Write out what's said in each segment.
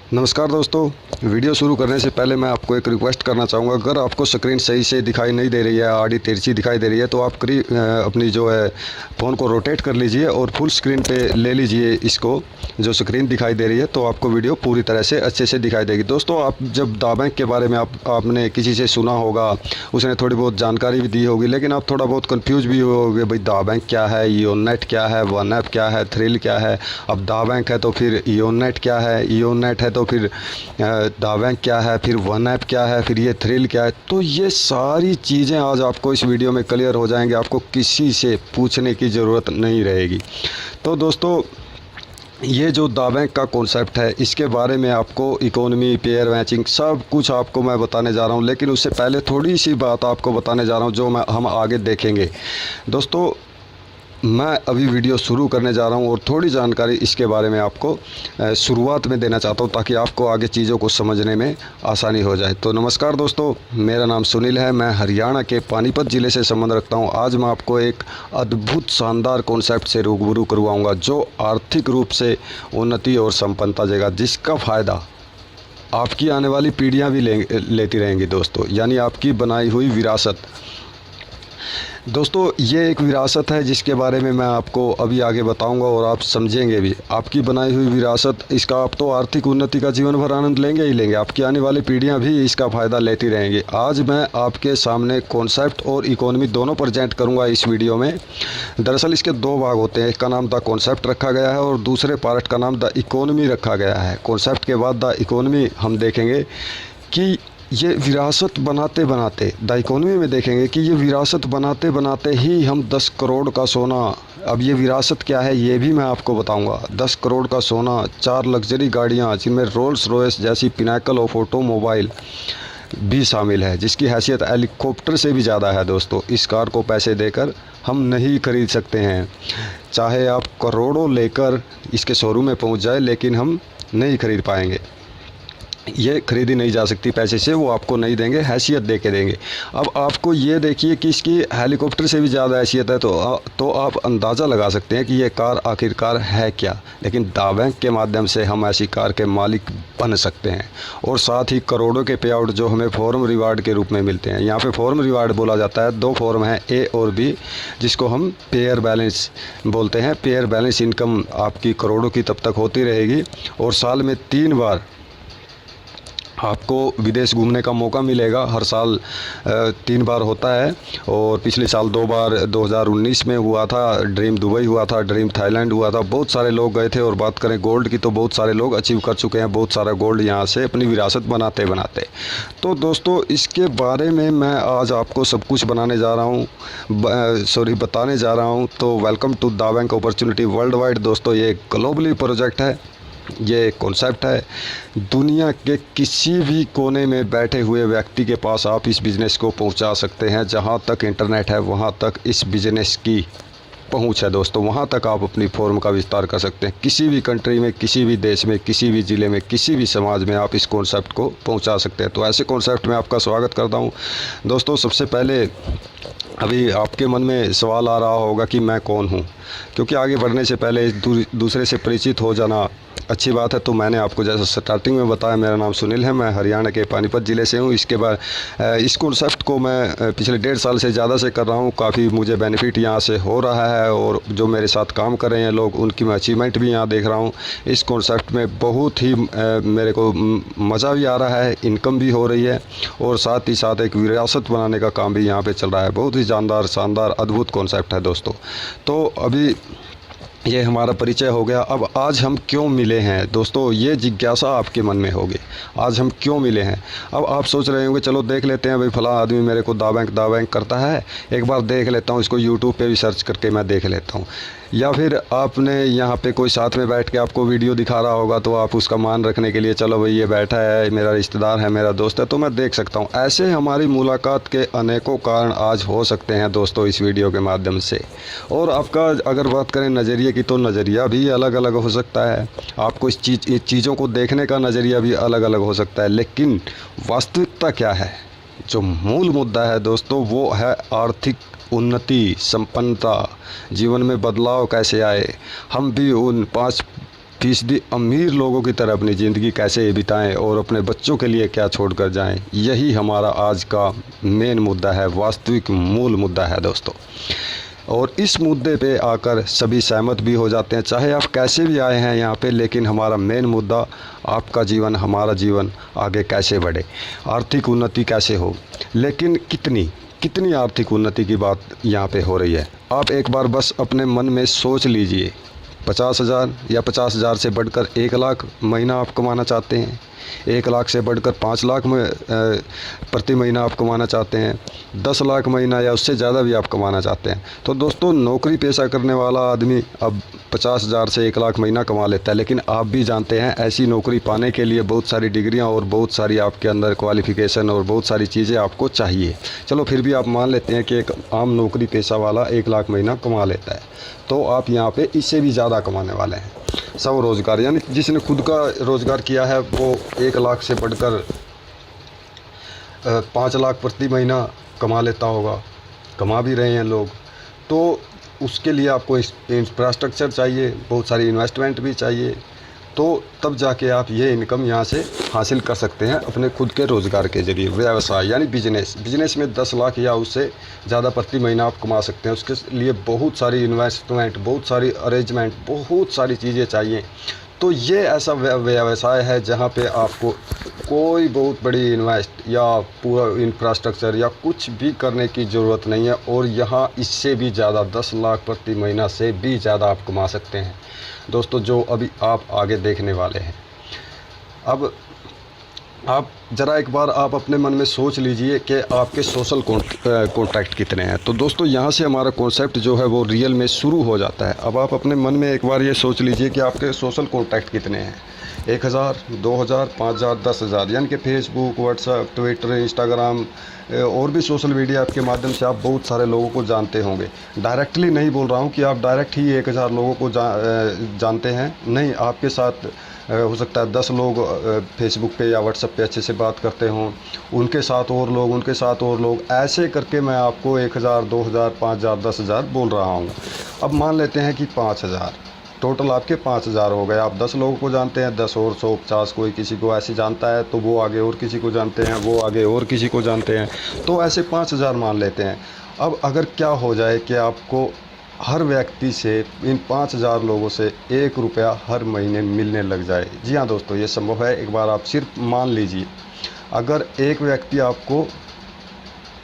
नमस्कार दोस्तों। वीडियो शुरू करने से पहले मैं आपको एक रिक्वेस्ट करना चाहूँगा। अगर आपको स्क्रीन सही से दिखाई नहीं दे रही है, आड़ी तिरछी दिखाई दे रही है, तो आप अपनी जो है फ़ोन को रोटेट कर लीजिए और फुल स्क्रीन पे ले लीजिए इसको। जो स्क्रीन दिखाई दे रही है तो आपको वीडियो पूरी तरह से अच्छे से दिखाई देगी। दोस्तों, आप जब दा बैंक के बारे में आपने किसी से सुना होगा, उसने थोड़ी बहुत जानकारी भी दी होगी, लेकिन आप थोड़ा बहुत कन्फ्यूज़ भी होगे, भाई दा बैंक क्या है, योनेट क्या है, वन ऐप क्या है, थ्रिल क्या है। अब दा बैंक है तो फिर योनेट क्या है, योनेट है तो फिर दा बैंक क्या है, फिर वन ऐप क्या है, फिर ये थ्रिल क्या है। तो ये सारी चीज़ें आज आपको इस वीडियो में क्लियर हो जाएंगे, आपको किसी से पूछने की ज़रूरत नहीं रहेगी। तो दोस्तों, ये जो दा बैंक का कॉन्सेप्ट है, इसके बारे में आपको इकोनॉमी, पेयर मैचिंग, सब कुछ आपको मैं बताने जा रहा हूँ। लेकिन उससे पहले थोड़ी सी बात आपको बताने जा रहा हूँ जो हम आगे देखेंगे। दोस्तों, मैं अभी वीडियो शुरू करने जा रहा हूं और थोड़ी जानकारी इसके बारे में आपको शुरुआत में देना चाहता हूं, ताकि आपको आगे चीज़ों को समझने में आसानी हो जाए। तो नमस्कार दोस्तों, मेरा नाम सुनील है। मैं हरियाणा के पानीपत ज़िले से संबंध रखता हूं। आज मैं आपको एक अद्भुत शानदार कॉन्सेप्ट से रूबरू करवाऊँगा, जो आर्थिक रूप से उन्नति और संपन्नता देगा, जिसका फ़ायदा आपकी आने वाली पीढ़ियाँ भी लेती रहेंगी दोस्तों। यानी आपकी बनाई हुई विरासत। दोस्तों, ये एक विरासत है जिसके बारे में मैं आपको अभी आगे बताऊंगा और आप समझेंगे भी। आपकी बनाई हुई विरासत, इसका आप तो आर्थिक उन्नति का जीवन भर आनंद लेंगे ही लेंगे, आपकी आने वाली पीढ़ियां भी इसका फ़ायदा लेती रहेंगी। आज मैं आपके सामने कॉन्सेप्ट और इकोनॉमी दोनों प्रेजेंट करूंगा इस वीडियो में। दरअसल इसके दो भाग होते हैं, एक का नाम द कॉन्सेप्ट रखा गया है और दूसरे पार्ट का नाम द इकोनॉमी रखा गया है। कॉन्सेप्ट के बाद द इकोनॉमी हम देखेंगे कि ये विरासत बनाते बनाते, द इकोनॉमी में देखेंगे कि ये विरासत बनाते बनाते ही हम 10 करोड़ का सोना, अब ये विरासत क्या है ये भी मैं आपको बताऊंगा। 10 करोड़ का सोना, 4 लग्जरी गाड़ियाँ जिनमें रोल्स रॉयस जैसी पिनाकल ऑफ ऑटोमोबाइल भी शामिल है, जिसकी हैसियत हेलीकॉप्टर से भी ज़्यादा है। दोस्तों, इस कार को पैसे देकर हम नहीं खरीद सकते हैं। चाहे आप करोड़ों लेकर इसके शोरूम में पहुँच जाए, लेकिन हम नहीं खरीद पाएंगे। ये खरीदी नहीं जा सकती पैसे से, वो आपको नहीं देंगे, हैसियत दे के देंगे। अब आपको ये देखिए कि इसकी हेलीकॉप्टर से भी ज़्यादा हैसियत है, तो आप अंदाज़ा लगा सकते हैं कि ये कार आखिरकार है क्या। लेकिन दा बैंक के माध्यम से हम ऐसी कार के मालिक बन सकते हैं, और साथ ही करोड़ों के पे आउट जो हमें फॉर्म रिवार्ड के रूप में मिलते हैं। यहाँ पे फॉर्म रिवार्ड बोला जाता है, 2 फॉर्म हैं, ए और बी, जिसको हम पेयर बैलेंस बोलते हैं। पेयर बैलेंस इनकम आपकी करोड़ों की तब तक होती रहेगी, और साल में 3 बार आपको विदेश घूमने का मौका मिलेगा। हर साल 3 बार होता है, और पिछले साल 2 बार 2019 में हुआ था। ड्रीम दुबई हुआ था, ड्रीम थाईलैंड हुआ था, बहुत सारे लोग गए थे। और बात करें गोल्ड की, तो बहुत सारे लोग अचीव कर चुके हैं बहुत सारा गोल्ड यहाँ से अपनी विरासत बनाते बनाते। तो दोस्तों, इसके बारे में मैं आज आपको सब कुछ बताने जा रहा हूँ। तो वेलकम टू दा बैंक अपॉर्चुनिटी वर्ल्ड वाइड। दोस्तों, ये ग्लोबली प्रोजेक्ट है, ये कॉन्सेप्ट है। दुनिया के किसी भी कोने में बैठे हुए व्यक्ति के पास आप इस बिज़नेस को पहुंचा सकते हैं। जहां तक इंटरनेट है वहां तक इस बिज़नेस की पहुंच है दोस्तों, वहां तक आप अपनी फॉर्म का विस्तार कर सकते हैं। किसी भी कंट्री में, किसी भी देश में, किसी भी ज़िले में, किसी भी समाज में आप इस कॉन्सेप्ट को पहुंचा सकते हैं। तो ऐसे कॉन्सेप्ट में आपका स्वागत करता हूं। दोस्तों, सबसे पहले अभी आपके मन में सवाल आ रहा होगा कि मैं कौन हूं, क्योंकि आगे बढ़ने से पहले दूसरे से परिचित हो जाना अच्छी बात है। तो मैंने आपको जैसा स्टार्टिंग में बताया, मेरा नाम सुनील है, मैं हरियाणा के पानीपत ज़िले से हूँ। इसके बाद इस कॉन्सेप्ट को मैं पिछले 1.5 साल से ज़्यादा से कर रहा हूँ। काफ़ी मुझे बेनिफिट यहाँ से हो रहा है, और जो मेरे साथ काम कर रहे हैं लोग, उनकी मैं अचीवमेंट भी यहाँ देख रहा हूँ। इस कॉन्सेप्ट में बहुत ही मेरे को मज़ा भी आ रहा है, इनकम भी हो रही है, और साथ ही साथ एक विरासत बनाने का काम भी यहाँ पर चल रहा है। बहुत ही शानदार अद्भुत कॉन्सेप्ट है दोस्तों। तो अभी ये हमारा परिचय हो गया। अब आज हम क्यों मिले हैं दोस्तों, ये जिज्ञासा आपके मन में होगी, आज हम क्यों मिले हैं। अब आप सोच रहे होंगे, चलो देख लेते हैं, भाई फला आदमी मेरे को दा बैंक करता है, एक बार देख लेता हूँ, इसको यूट्यूब पे भी सर्च करके मैं देख लेता हूँ। या फिर आपने यहाँ पे कोई साथ में बैठ के आपको वीडियो दिखा रहा होगा, तो आप उसका मान रखने के लिए, चलो भाई ये बैठा है, मेरा रिश्तेदार है, मेरा दोस्त है, तो मैं देख सकता हूँ। ऐसे हमारी मुलाकात के अनेकों कारण आज हो सकते हैं दोस्तों इस वीडियो के माध्यम से। और आपका अगर बात करें नज़रिए की, तो नज़रिया भी अलग अलग हो सकता है। आपको इस चीज़ों को देखने का नज़रिया भी अलग अलग हो सकता है। लेकिन वास्तविकता क्या है, जो मूल मुद्दा है दोस्तों, वो है आर्थिक उन्नति, संपन्नता, जीवन में बदलाव कैसे आए। हम भी उन 5 100% अमीर लोगों की तरह अपनी ज़िंदगी कैसे बिताएं और अपने बच्चों के लिए क्या छोड़ कर जाएँ, यही हमारा आज का मेन मुद्दा है, वास्तविक मूल मुद्दा है दोस्तों। और इस मुद्दे पे आकर सभी सहमत भी हो जाते हैं, चाहे आप कैसे भी आए हैं यहाँ पे, लेकिन हमारा मेन मुद्दा आपका जीवन, हमारा जीवन आगे कैसे बढ़े, आर्थिक उन्नति कैसे हो। लेकिन कितनी आर्थिक उन्नति की बात यहाँ पे हो रही है। आप एक बार बस अपने मन में सोच लीजिए, 50,000 या 50,000 से बढ़कर 1 लाख महीना आप कमाना चाहते हैं, 1 लाख से बढ़कर 5 लाख में प्रति महीना आप कमाना चाहते हैं, 10 लाख महीना या उससे ज़्यादा भी आप कमाना चाहते हैं, तो दोस्तों नौकरी पेशा करने वाला आदमी अब 50,000 से 1 लाख महीना कमा लेता है। लेकिन आप भी जानते हैं ऐसी नौकरी पाने के लिए बहुत सारी डिग्रियां और बहुत सारी आपके अंदर क्वालिफ़िकेशन और बहुत सारी चीज़ें आपको चाहिए। चलो फिर भी आप मान लेते हैं कि एक आम नौकरी पेशा वाला 1 लाख महीना कमा लेता है, तो आप यहाँ पे इससे भी ज़्यादा कमाने वाले हैं। स्वरोज़गार यानी जिसने खुद का रोज़गार किया है वो 1 लाख से बढ़कर 5 लाख प्रति महीना कमा लेता होगा, कमा भी रहे हैं लोग। तो उसके लिए आपको इंफ्रास्ट्रक्चर चाहिए, बहुत सारी इन्वेस्टमेंट भी चाहिए, तो तब जाके आप ये इनकम यहाँ से हासिल कर सकते हैं अपने खुद के रोज़गार के ज़रिए। व्यवसाय यानी बिजनेस में 10 लाख या उससे ज़्यादा प्रति महीना आप कमा सकते हैं। उसके लिए बहुत सारी इन्वेस्टमेंट, बहुत सारी अरेंजमेंट, बहुत सारी चीज़ें चाहिए। तो ये ऐसा व्यवसाय है जहाँ पे आपको कोई बहुत बड़ी इन्वेस्ट या पूरा इंफ्रास्ट्रक्चर या कुछ भी करने की ज़रूरत नहीं है, और यहाँ इससे भी ज़्यादा 10 लाख प्रति महीना से भी ज़्यादा आप कमा सकते हैं दोस्तों, जो अभी आप आगे देखने वाले हैं। अब आप ज़रा एक बार आप अपने मन में सोच लीजिए कि आपके सोशल कॉन्टैक्ट कितने हैं। तो दोस्तों यहाँ से हमारा कॉन्सेप्ट जो है वो रियल में शुरू हो जाता है। अब आप अपने मन में एक बार ये सोच लीजिए कि आपके सोशल कॉन्टैक्ट कितने हैं। 1,000, 2,000, 5,000, 10,000, यानी कि फेसबुक, व्हाट्सएप, ट्विटर, इंस्टाग्राम और भी सोशल मीडिया ऐप के माध्यम से आप बहुत सारे लोगों को जानते होंगे। डायरेक्टली नहीं बोल रहा हूँ कि आप डायरेक्ट ही 1,000 लोगों को जानते हैं, नहीं, आपके साथ हो सकता है 10 लोग फेसबुक पे या व्हाट्सएप पे अच्छे से बात करते हों, उनके साथ और लोग, उनके साथ और लोग, ऐसे करके मैं आपको 1,000, 2,000, 5,000, 10,000 बोल रहा हूँ। अब मान लेते हैं कि 5,000, टोटल आपके 5,000 हो गए। आप 10 लोगों को जानते हैं, 10 और 150, कोई किसी को ऐसे जानता है तो वो आगे और किसी को जानते हैं, वो आगे और किसी को जानते हैं, तो ऐसे 5,000 मान लेते हैं। अब अगर क्या हो जाए कि आपको हर व्यक्ति से, इन 5,000 लोगों से 1 रुपया हर महीने मिलने लग जाए। जी हाँ दोस्तों, ये संभव है। एक बार आप सिर्फ मान लीजिए, अगर एक व्यक्ति आपको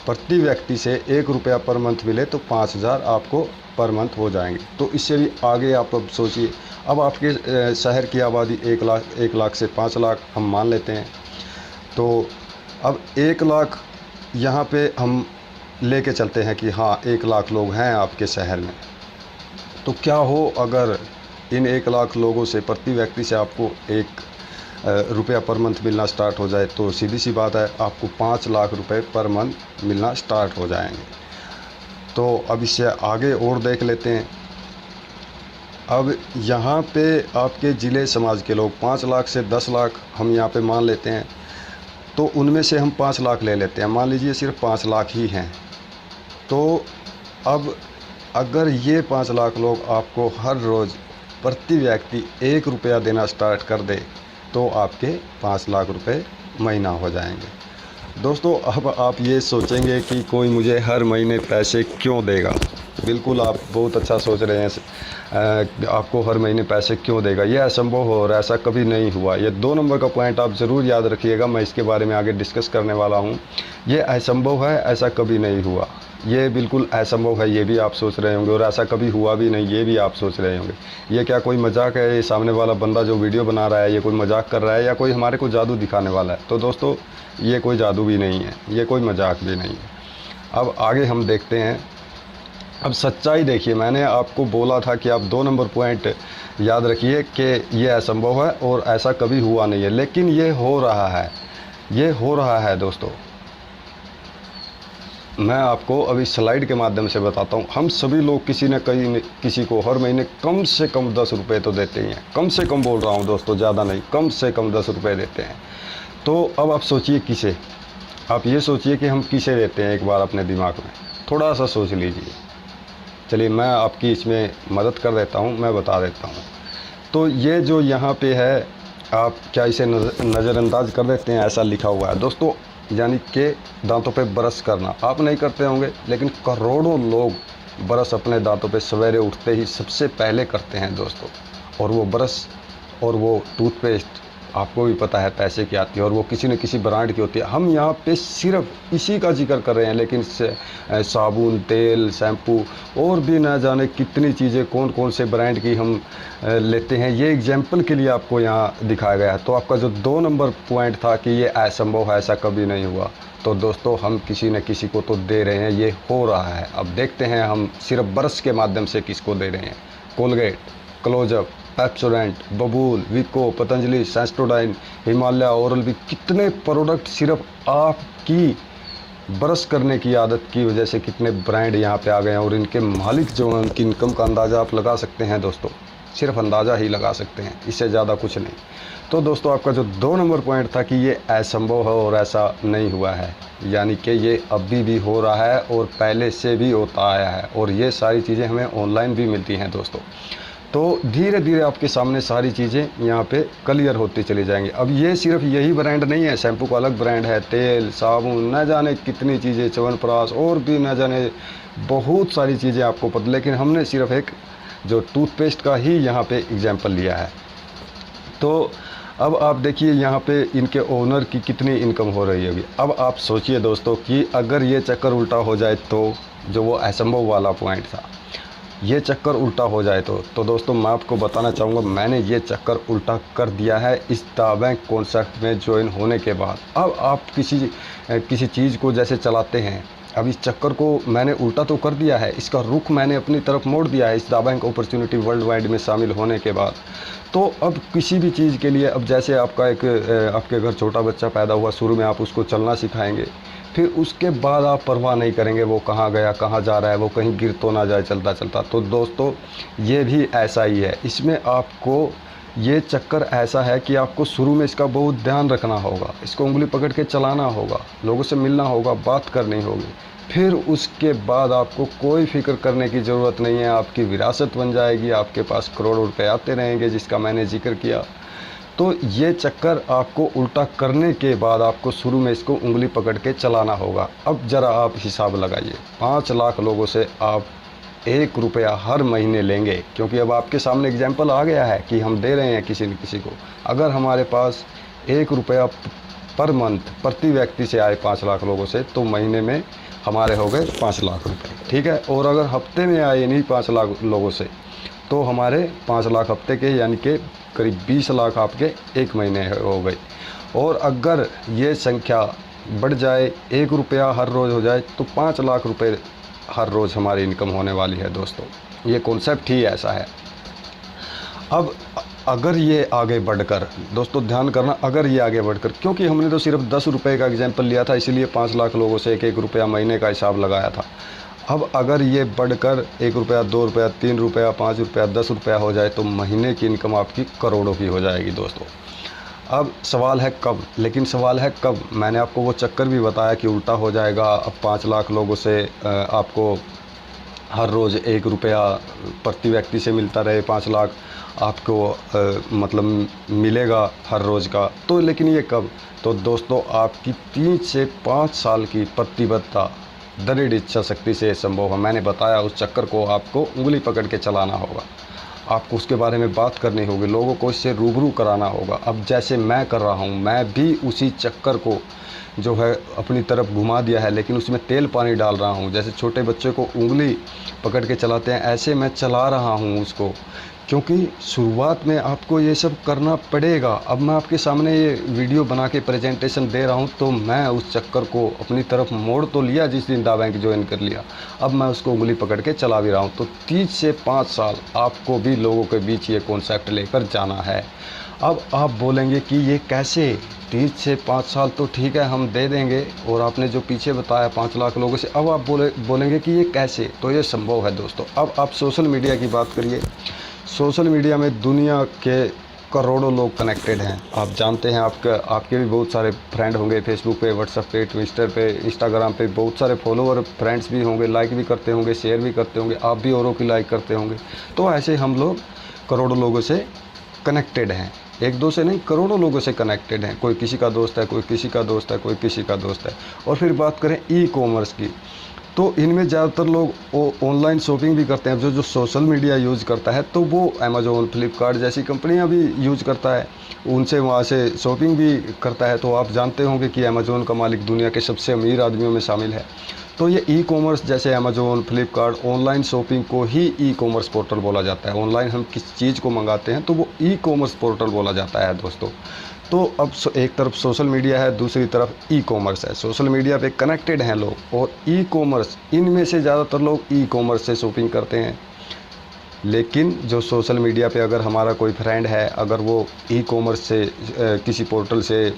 प्रति व्यक्ति से 1 रुपया पर मंथ मिले तो 5,000 आपको पर मंथ हो जाएंगे। तो इससे भी आगे आप अब सोचिए, अब आपके शहर की आबादी 1 लाख से 5 लाख हम मान लेते हैं, तो अब 1 लाख यहाँ पे हम लेके चलते हैं कि हाँ 1 लाख लोग हैं आपके शहर में। तो क्या हो अगर इन 1 लाख लोगों से, प्रति व्यक्ति से आपको 1 रुपया पर मंथ मिलना स्टार्ट हो जाए, तो सीधी सी बात है आपको 5 लाख रुपए पर मंथ मिलना स्टार्ट हो जाएंगे। तो अब इससे आगे और देख लेते हैं। अब यहाँ पे आपके ज़िले समाज के लोग 5 लाख से 10 लाख हम यहाँ पे मान लेते हैं, तो उनमें से हम 5 लाख ले लेते हैं, मान लीजिए सिर्फ 5 लाख ही हैं। तो अब अगर ये 5 लाख लोग आपको हर रोज़ प्रति व्यक्ति 1 रुपया देना स्टार्ट कर दे, तो आपके 5 लाख रुपए महीना हो जाएंगे। दोस्तों अब आप ये सोचेंगे कि कोई मुझे हर महीने पैसे क्यों देगा। बिल्कुल, आप बहुत अच्छा सोच रहे हैं, आपको हर महीने पैसे क्यों देगा, ये असंभव हो और ऐसा कभी नहीं हुआ। ये 2 नंबर का पॉइंट आप ज़रूर याद रखिएगा, मैं इसके बारे में आगे डिस्कस करने वाला हूँ। ये असंभव है, ऐसा कभी नहीं हुआ, ये बिल्कुल असंभव है, ये भी आप सोच रहे होंगे, और ऐसा कभी हुआ भी नहीं, ये भी आप सोच रहे होंगे। ये क्या कोई मजाक है, ये सामने वाला बंदा जो वीडियो बना रहा है ये कोई मजाक कर रहा है या कोई हमारे को जादू दिखाने वाला है? तो दोस्तों ये कोई जादू भी नहीं है, ये कोई मजाक भी नहीं है। अब आगे हम देखते हैं। अब सच्चाई देखिए, मैंने आपको बोला था कि आप 2 नंबर पॉइंट याद रखिए कि ये असंभव है और ऐसा कभी हुआ नहीं है, लेकिन ये हो रहा है, ये हो रहा है दोस्तों। मैं आपको अभी स्लाइड के माध्यम से बताता हूँ। हम सभी लोग किसी न किसी को हर महीने कम से कम 10 रुपये तो देते ही हैं, कम से कम बोल रहा हूँ दोस्तों, ज़्यादा नहीं, कम से कम 10 रुपये देते हैं। तो अब आप सोचिए किसे, आप ये सोचिए कि हम किसे देते हैं, एक बार अपने दिमाग में थोड़ा सा सोच लीजिए। चलिए मैं आपकी इसमें मदद कर देता हूँ, मैं बता देता हूँ तो ये जो यहाँ पे है, आप क्या इसे नज़रअंदाज कर देते हैं, ऐसा लिखा हुआ है दोस्तों, यानी कि दांतों पे ब्रश करना। आप नहीं करते होंगे, लेकिन करोड़ों लोग ब्रश अपने दांतों पे सवेरे उठते ही सबसे पहले करते हैं दोस्तों। और वो ब्रश और वो टूथपेस्ट आपको भी पता है पैसे की आती है, और वो किसी न किसी ब्रांड की होती है। हम यहाँ पे सिर्फ इसी का जिक्र कर रहे हैं, लेकिन साबुन, तेल, शैम्पू और भी ना जाने कितनी चीज़ें कौन कौन से ब्रांड की हम लेते हैं, ये एग्जाम्पल के लिए आपको यहाँ दिखाया गया है। तो आपका जो 2 नंबर पॉइंट था कि ये असंभव है, ऐसा कभी नहीं हुआ, तो दोस्तों हम किसी न किसी को तो दे रहे हैं, ये हो रहा है। अब देखते हैं हम सिर्फ ब्रश के माध्यम से किसको दे रहे हैं। Colgate, Closeup, Pepsodent, Babool, Vicco, Patanjali, Sensodyne, Himalaya, Oral B, कितने प्रोडक्ट सिर्फ आपकी ब्रश करने की आदत की वजह से कितने ब्रांड यहाँ पे आ गए हैं। और इनके मालिक जो हैं, उनकी इनकम का अंदाज़ा आप लगा सकते हैं दोस्तों, सिर्फ अंदाज़ा ही लगा सकते हैं, इससे ज़्यादा कुछ नहीं। तो दोस्तों आपका जो 2 नंबर पॉइंट था कि ये असंभव है और ऐसा नहीं हुआ है, यानी कि ये अभी भी हो रहा है और पहले से भी होता आया है, और ये सारी चीज़ें हमें ऑनलाइन भी मिलती हैं दोस्तों। तो धीरे धीरे आपके सामने सारी चीज़ें यहाँ पे क्लियर होती चली जाएंगी। अब ये सिर्फ यही ब्रांड नहीं है, शैम्पू का अलग ब्रांड है, तेल, साबुन, न जाने कितनी चीज़ें, च्यवनप्राश और भी न जाने बहुत सारी चीज़ें आपको पता, लेकिन हमने सिर्फ एक जो टूथपेस्ट का ही यहाँ पे एग्जाम्पल लिया है। तो अब आप देखिए यहाँ पे इनके ओनर की कितनी इनकम हो रही होगी। अब आप सोचिए दोस्तों कि अगर ये चक्कर उल्टा हो जाए, तो जो वो असंभव वाला पॉइंट था, ये चक्कर उल्टा हो जाए तो दोस्तों मैं आपको बताना चाहूँगा, मैंने ये चक्कर उल्टा कर दिया है इस द बैंक कॉन्सेप्ट में ज्वाइन होने के बाद। अब आप किसी चीज़ को जैसे चलाते हैं, अब इस चक्कर को मैंने उल्टा तो कर दिया है, इसका रुख मैंने अपनी तरफ मोड़ दिया है इस the bank opportunity world wide में शामिल होने के बाद। तो अब किसी भी चीज़ के लिए, अब जैसे आपका आपके घर छोटा बच्चा पैदा हुआ, शुरू में आप उसको चलना सिखाएंगे, फिर उसके बाद आप परवाह नहीं करेंगे वो कहाँ गया, कहाँ जा रहा है, वो कहीं गिर तो ना जाए चलता चलता। तो दोस्तों ये भी ऐसा ही है, इसमें आपको ये चक्कर ऐसा है कि आपको शुरू में इसका बहुत ध्यान रखना होगा, इसको उंगली पकड़ के चलाना होगा, लोगों से मिलना होगा, बात करनी होगी। फिर उसके बाद आपको कोई फिक्र करने की ज़रूरत नहीं है, आपकी विरासत बन जाएगी, आपके पास करोड़ों रुपए आते रहेंगे, जिसका मैंने जिक्र किया। तो ये चक्कर आपको उल्टा करने के बाद आपको शुरू में इसको उंगली पकड़ के चलाना होगा। अब ज़रा आप हिसाब लगाइए, 5 लाख लोगों से आप 1 रुपया हर महीने लेंगे, क्योंकि अब आपके सामने एग्जाम्पल आ गया है कि हम दे रहे हैं किसी न किसी को। अगर हमारे पास 1 रुपया पर मंथ प्रति व्यक्ति से आए 5 लाख लोगों से, तो महीने में हमारे हो गए 5 लाख रुपए, ठीक है। और अगर हफ्ते में आए इन्हीं 5 लाख लोगों से, तो हमारे 5 लाख हफ्ते के, यानी कि करीब 20 लाख आपके 1 महीने हो गए। और अगर ये संख्या बढ़ जाए, 1 रुपया हर रोज़ हो जाए, तो 5 लाख रुपए हर रोज़ हमारी इनकम होने वाली है दोस्तों। ये कॉन्सेप्ट ही ऐसा है। अब अगर ये आगे बढ़कर, दोस्तों ध्यान करना, अगर ये आगे बढ़कर, क्योंकि हमने तो सिर्फ 10 रुपये का एग्जाम्पल लिया था, इसीलिए 5 लाख लोगों से 1-1 रुपया महीने का हिसाब लगाया था। अब अगर ये बढ़कर 1 रुपया, 2 रुपया, 3 रुपया, 5 रुपया, 10 रुपया हो जाए, तो महीने की इनकम आपकी करोड़ों की हो जाएगी दोस्तों। अब सवाल है कब, लेकिन सवाल है कब। मैंने आपको वो चक्कर भी बताया कि उल्टा हो जाएगा। अब 5 लाख लोगों से आपको हर रोज़ 1 रुपया प्रति व्यक्ति से मिलता रहे, 5 लाख आपको मतलब मिलेगा हर रोज़ का। तो लेकिन ये कब, तो दोस्तों आपकी 3 से 5 साल की प्रतिबद्धता, दृढ़ इच्छा शक्ति से संभव है। मैंने बताया उस चक्कर को आपको उंगली पकड़ के चलाना होगा, आपको उसके बारे में बात करनी होगी, लोगों को इससे रूबरू कराना होगा। अब जैसे मैं कर रहा हूँ, मैं भी उसी चक्कर को जो है अपनी तरफ घुमा दिया है, लेकिन उसमें तेल पानी डाल रहा हूँ। जैसे छोटे बच्चे को उंगली पकड़ के चलाते हैं, ऐसे मैं चला रहा हूँ उसको, क्योंकि शुरुआत में आपको ये सब करना पड़ेगा। अब मैं आपके सामने ये वीडियो बना के प्रेजेंटेशन दे रहा हूँ, तो मैं उस चक्कर को अपनी तरफ मोड़ तो लिया जिस दिन द बैंक ज्वाइन कर लिया, अब मैं उसको उंगली पकड़ के चला भी रहा हूँ। तो 30 से 5 साल आपको भी लोगों के बीच ये कॉन्सेप्ट लेकर जाना है। अब आप बोलेंगे कि ये कैसे, 30 से 5 साल तो ठीक है हम दे देंगे, और आपने जो पीछे बताया 5 लाख लोगों से, अब आप बोलेंगे कि ये कैसे, तो ये संभव है दोस्तों। अब आप सोशल मीडिया की बात करिए, सोशल मीडिया में दुनिया के करोड़ों लोग कनेक्टेड हैं। आप जानते हैं, आपके भी बहुत सारे फ्रेंड होंगे, फेसबुक पे, व्हाट्सएप पे, ट्विटर पे, इंस्टाग्राम पे बहुत सारे फॉलोअर, फ्रेंड्स भी होंगे, लाइक भी करते होंगे, शेयर भी करते होंगे, आप भी औरों की लाइक करते होंगे। तो ऐसे हम लोग करोड़ों लोगों से कनेक्टेड हैं, एक दो से नहीं करोड़ों लोगों से कनेक्टेड हैं। कोई किसी का दोस्त है, कोई किसी का दोस्त है, कोई किसी का दोस्त है। और फिर बात करें ई कॉमर्स की, तो इनमें ज़्यादातर लोग ऑनलाइन शॉपिंग भी करते हैं। जो सोशल मीडिया यूज़ करता है तो वो अमेज़ोन, फ्लिपकार्ट जैसी कंपनियां भी यूज़ करता है, उनसे वहाँ से शॉपिंग भी करता है। तो आप जानते होंगे कि अमेज़ोन का मालिक दुनिया के सबसे अमीर आदमियों में शामिल है। तो ये ई कॉमर्स जैसे अमेज़ोन, फ्लिपकार्ट, ऑनलाइन शॉपिंग को ही ई कॉमर्स पोर्टल बोला जाता है। ऑनलाइन हम किस चीज़ को मंगाते हैं तो वो ई कॉमर्स पोर्टल बोला जाता है दोस्तों। तो अब एक तरफ सोशल मीडिया है, दूसरी तरफ ई कॉमर्स है। सोशल मीडिया पे कनेक्टेड हैं लोग, और ई कॉमर्स, इनमें से ज़्यादातर लोग ई कॉमर्स से शॉपिंग करते हैं। लेकिन जो सोशल मीडिया पे अगर हमारा कोई फ्रेंड है, अगर वो ई कॉमर्स से किसी पोर्टल से,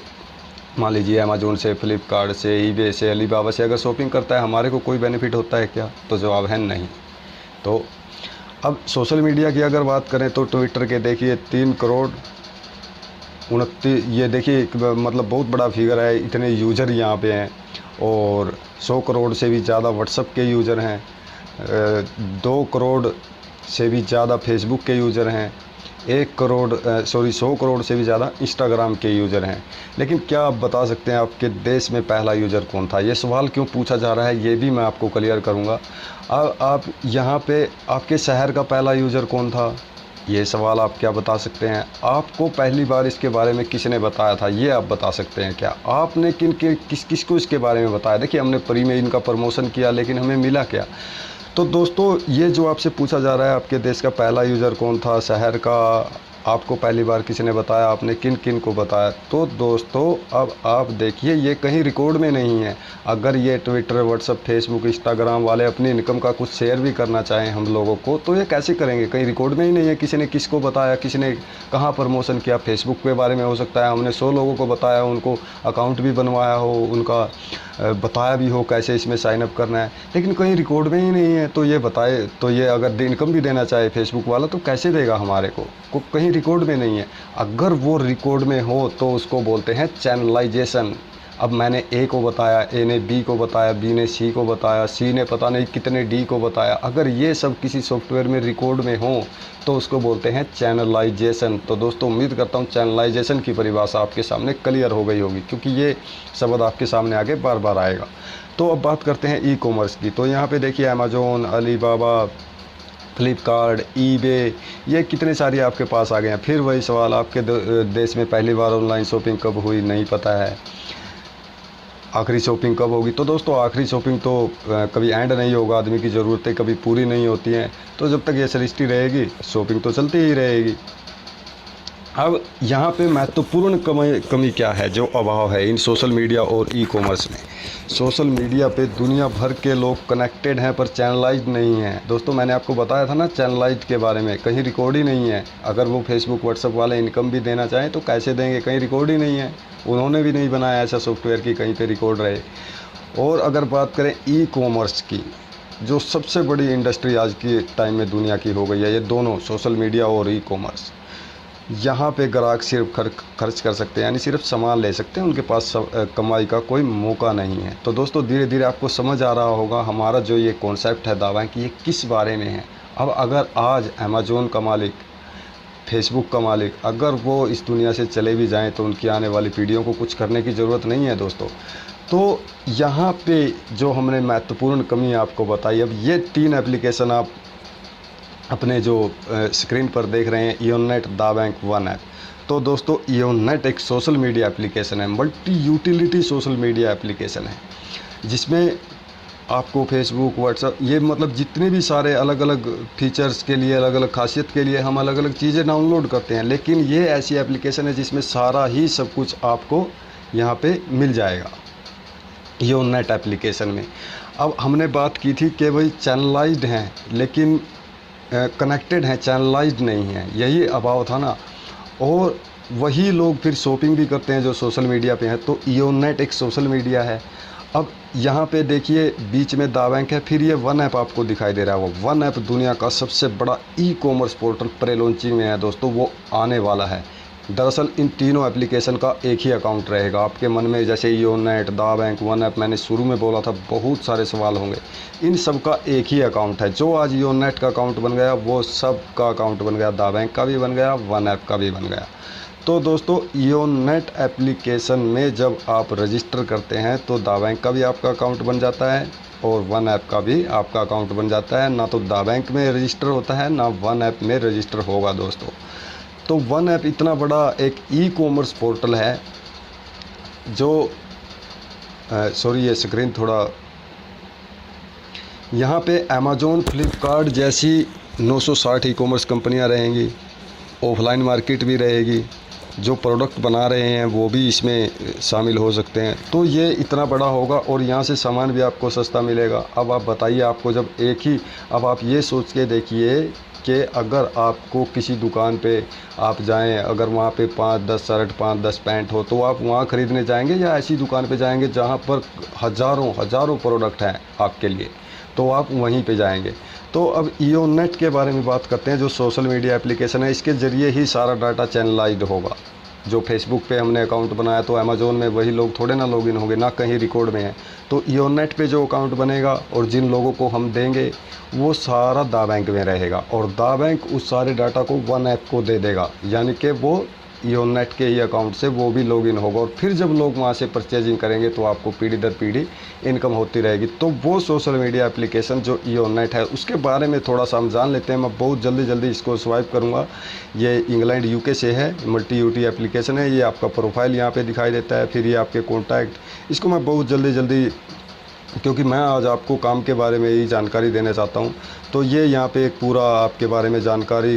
मान लीजिए अमेज़ोन से, फ्लिपकार्ट से, ईबे से, अलीबाबा से अगर शॉपिंग करता है, हमारे को कोई बेनिफिट होता है क्या? तो जवाब है नहीं। तो अब सोशल मीडिया की अगर बात करें तो ट्विटर के देखिए 3 करोड़ 29, ये देखिए मतलब बहुत बड़ा फिगर है, इतने यूज़र यहाँ पे हैं। और 100 करोड़ से भी ज़्यादा व्हाट्सएप के यूज़र हैं, 2 करोड़ से भी ज़्यादा फेसबुक के यूज़र हैं, 100 करोड़ से भी ज़्यादा इंस्टाग्राम के यूज़र हैं। लेकिन क्या आप बता सकते हैं आपके देश में पहला यूज़र कौन था? ये सवाल क्यों पूछा जा रहा है, ये भी मैं आपको क्लियर करूँगा। अब आप यहाँ पे आपके शहर का पहला यूज़र कौन था, ये सवाल आप क्या बता सकते हैं? आपको पहली बार इसके बारे में किसने बताया था, ये आप बता सकते हैं क्या? आपने किस को इसके बारे में बताया? देखिए, हमने फ्री में इनका प्रमोशन किया, लेकिन हमें मिला क्या? तो दोस्तों, ये जो आपसे पूछा जा रहा है आपके देश का पहला यूज़र कौन था, शहर का आपको पहली बार किसने बताया, आपने किन किन को बताया, तो दोस्तों अब आप देखिए ये कहीं रिकॉर्ड में नहीं है। अगर ये ट्विटर, व्हाट्सएप, फेसबुक, इंस्टाग्राम वाले अपनी इनकम का कुछ शेयर भी करना चाहें हम लोगों को, तो ये कैसे करेंगे? कहीं रिकॉर्ड में ही नहीं है किसी ने किसको बताया, किसी ने कहाँ प्रमोशन किया। फेसबुक के बारे में हो सकता है हमने 100 लोगों को बताया, उनको अकाउंट भी बनवाया हो, उनका बताया भी हो कैसे इसमें साइनअप करना है, लेकिन कहीं रिकॉर्ड में ही नहीं है। तो ये बताए, तो ये अगर इनकम भी देना चाहे फेसबुक वाला तो कैसे देगा हमारे को कहीं रिकॉर्ड में नहीं है। अगर वो रिकॉर्ड में हो तो उसको बोलते हैं चैनलाइजेशन। अब मैंने ए को बताया, ए ने बी को बताया, बी ने सी को बताया, सी ने पता नहीं कितने डी को बताया, अगर ये सब किसी सॉफ्टवेयर में रिकॉर्ड में हो तो उसको बोलते हैं चैनलाइजेशन। तो दोस्तों, उम्मीद करता हूँ चैनलाइजेशन की परिभाषा आपके सामने क्लियर हो गई होगी, क्योंकि ये शब्द आपके सामने आगे बार बार आएगा। तो अब बात करते हैं ई कॉमर्स की। तो यहाँ पे देखिए अमेज़ोन, अलीबाबा, फ्लिपकार्ट, ईबे, ये कितने सारे आपके पास आ गए हैं। फिर वही सवाल, आपके देश में पहली बार ऑनलाइन शॉपिंग कब हुई, नहीं पता है। आखिरी शॉपिंग कब होगी? तो दोस्तों, आखिरी शॉपिंग तो कभी एंड नहीं होगा, आदमी की ज़रूरतें कभी पूरी नहीं होती हैं। तो जब तक ये सृष्टि रहेगी शॉपिंग तो चलती ही रहेगी। अब यहाँ पे महत्वपूर्ण कमी क्या है, जो अभाव है इन सोशल मीडिया और ई कॉमर्स में? सोशल मीडिया पे दुनिया भर के लोग कनेक्टेड हैं पर चैनलाइज्ड नहीं हैं। दोस्तों, मैंने आपको बताया था ना चैनलाइज्ड के बारे में, कहीं रिकॉर्ड ही नहीं है। अगर वो फेसबुक, व्हाट्सएप वाले इनकम भी देना चाहें तो कैसे देंगे, कहीं रिकॉर्ड ही नहीं है। उन्होंने भी नहीं बनाया ऐसा सॉफ्टवेयर कि कहीं पर रिकॉर्ड रहे। और अगर बात करें ई कॉमर्स की, जो सबसे बड़ी इंडस्ट्री आज के टाइम में दुनिया की हो गई है, ये दोनों सोशल मीडिया और ई कॉमर्स। यहाँ पे ग्राहक सिर्फ खर्च कर सकते हैं, यानी सिर्फ सामान ले सकते हैं, उनके पास कमाई का कोई मौका नहीं है। तो दोस्तों, धीरे धीरे आपको समझ आ रहा होगा हमारा जो ये कॉन्सेप्ट है, दावा है कि ये किस बारे में है। अब अगर आज अमेज़ोन का मालिक, फेसबुक का मालिक, अगर वो इस दुनिया से चले भी जाएं तो उनकी आने वाली पीढ़ियों को कुछ करने की ज़रूरत नहीं है दोस्तों। तो यहाँ पे जो हमने महत्वपूर्ण कमी आपको बताई, अब ये 3 एप्लीकेशन आप अपने जो स्क्रीन पर देख रहे हैं, इयोनेट, दा बैंक, वन ऐप। तो दोस्तों, इयोनेट एक सोशल मीडिया एप्लीकेशन है, multi utility social media application है, जिसमें आपको फेसबुक, व्हाट्सएप, ये मतलब जितने भी सारे अलग अलग फीचर्स के लिए, अलग अलग खासियत के लिए हम अलग अलग चीज़ें डाउनलोड करते हैं, लेकिन ये ऐसी एप्लीकेशन है जिसमें सारा ही सब कुछ आपको यहाँ पे मिल जाएगा इयोनेट एप्लीकेशन में। अब हमने बात की थी कि भाई चैनलाइज्ड हैं, लेकिन कनेक्टेड हैं, चैनलाइज्ड नहीं है, यही अभाव था ना। और वही लोग फिर शॉपिंग भी करते हैं जो सोशल मीडिया पे हैं। तो इयोनेट एक सोशल मीडिया है। अब यहाँ पे देखिए बीच में दा बैंक है, फिर ये वन ऐप आपको दिखाई दे रहा है। वो वन ऐप दुनिया का सबसे बड़ा e commerce portal pre launching में है दोस्तों, वो आने वाला है। दरअसल इन तीनों एप्लीकेशन का एक ही अकाउंट रहेगा। आपके मन में जैसे योनेट, दा बैंक, वन ऐप मैंने शुरू में बोला था, बहुत सारे सवाल होंगे। इन सब का एक ही अकाउंट है। जो आज योनेट का अकाउंट बन गया वो सब का अकाउंट बन गया, दा बैंक का भी बन गया, वन ऐप का भी बन गया। तो दोस्तों योनेट एप्लीकेशन में जब आप रजिस्टर करते हैं तो दा बैंक का भी आपका अकाउंट बन जाता है और वन ऐप का भी आपका अकाउंट बन जाता है। ना तो दा बैंक में रजिस्टर होता है, ना वन ऐप में रजिस्टर होगा दोस्तों। तो वन ऐप इतना बड़ा एक ई कॉमर्स पोर्टल है जो सॉरी ये स्क्रीन थोड़ा, यहाँ पे अमेज़ॉन, फ्लिपकार्ट जैसी 960 ई कॉमर्स कंपनियाँ रहेंगी, ऑफलाइन मार्केट भी रहेगी, जो प्रोडक्ट बना रहे हैं वो भी इसमें शामिल हो सकते हैं। तो ये इतना बड़ा होगा और यहाँ से सामान भी आपको सस्ता मिलेगा। अब आप बताइए, आपको जब एक ही, अब आप ये सोच के देखिए कि अगर आपको किसी दुकान पे आप जाएं, अगर वहाँ पे 5-10 शर्ट, 5-10 पैंट हो, तो आप वहाँ ख़रीदने जाएंगे या ऐसी दुकान पे जाएंगे जहाँ पर हज़ारों प्रोडक्ट हैं आपके लिए, तो आप वहीं पे जाएंगे। तो अब योनेट के बारे में बात करते हैं, जो सोशल मीडिया एप्लीकेशन है। इसके ज़रिए ही सारा डाटा चैनलाइज्ड होगा। जो फेसबुक पे हमने अकाउंट बनाया तो अमेज़ॉन में वही लोग थोड़े ना लॉगिन होंगे, ना कहीं रिकॉर्ड में है। तो योनेट पे जो अकाउंट बनेगा और जिन लोगों को हम देंगे वो सारा दा बैंक में रहेगा और दा बैंक उस सारे डाटा को वन ऐप को दे देगा, यानी कि वो योनेट के ही अकाउंट से वो भी लॉगिन होगा और फिर जब लोग वहाँ से परचेजिंग करेंगे तो आपको पीढ़ी दर पीढ़ी इनकम होती रहेगी। तो वो सोशल मीडिया एप्लीकेशन जो योनेट है उसके बारे में थोड़ा सा हम जान लेते हैं। मैं बहुत जल्दी इसको स्वाइप करूँगा। ये इंग्लैंड यूके से है, मल्टी यूटी एप्लीकेशन है। ये आपका प्रोफाइल यहाँ पे दिखाई देता है, फिर ये आपके कॉन्टैक्ट, इसको मैं बहुत जल्दी क्योंकि मैं आज आपको काम के बारे में ही जानकारी देना चाहता हूँ। तो ये यहाँ पे एक पूरा आपके बारे में जानकारी,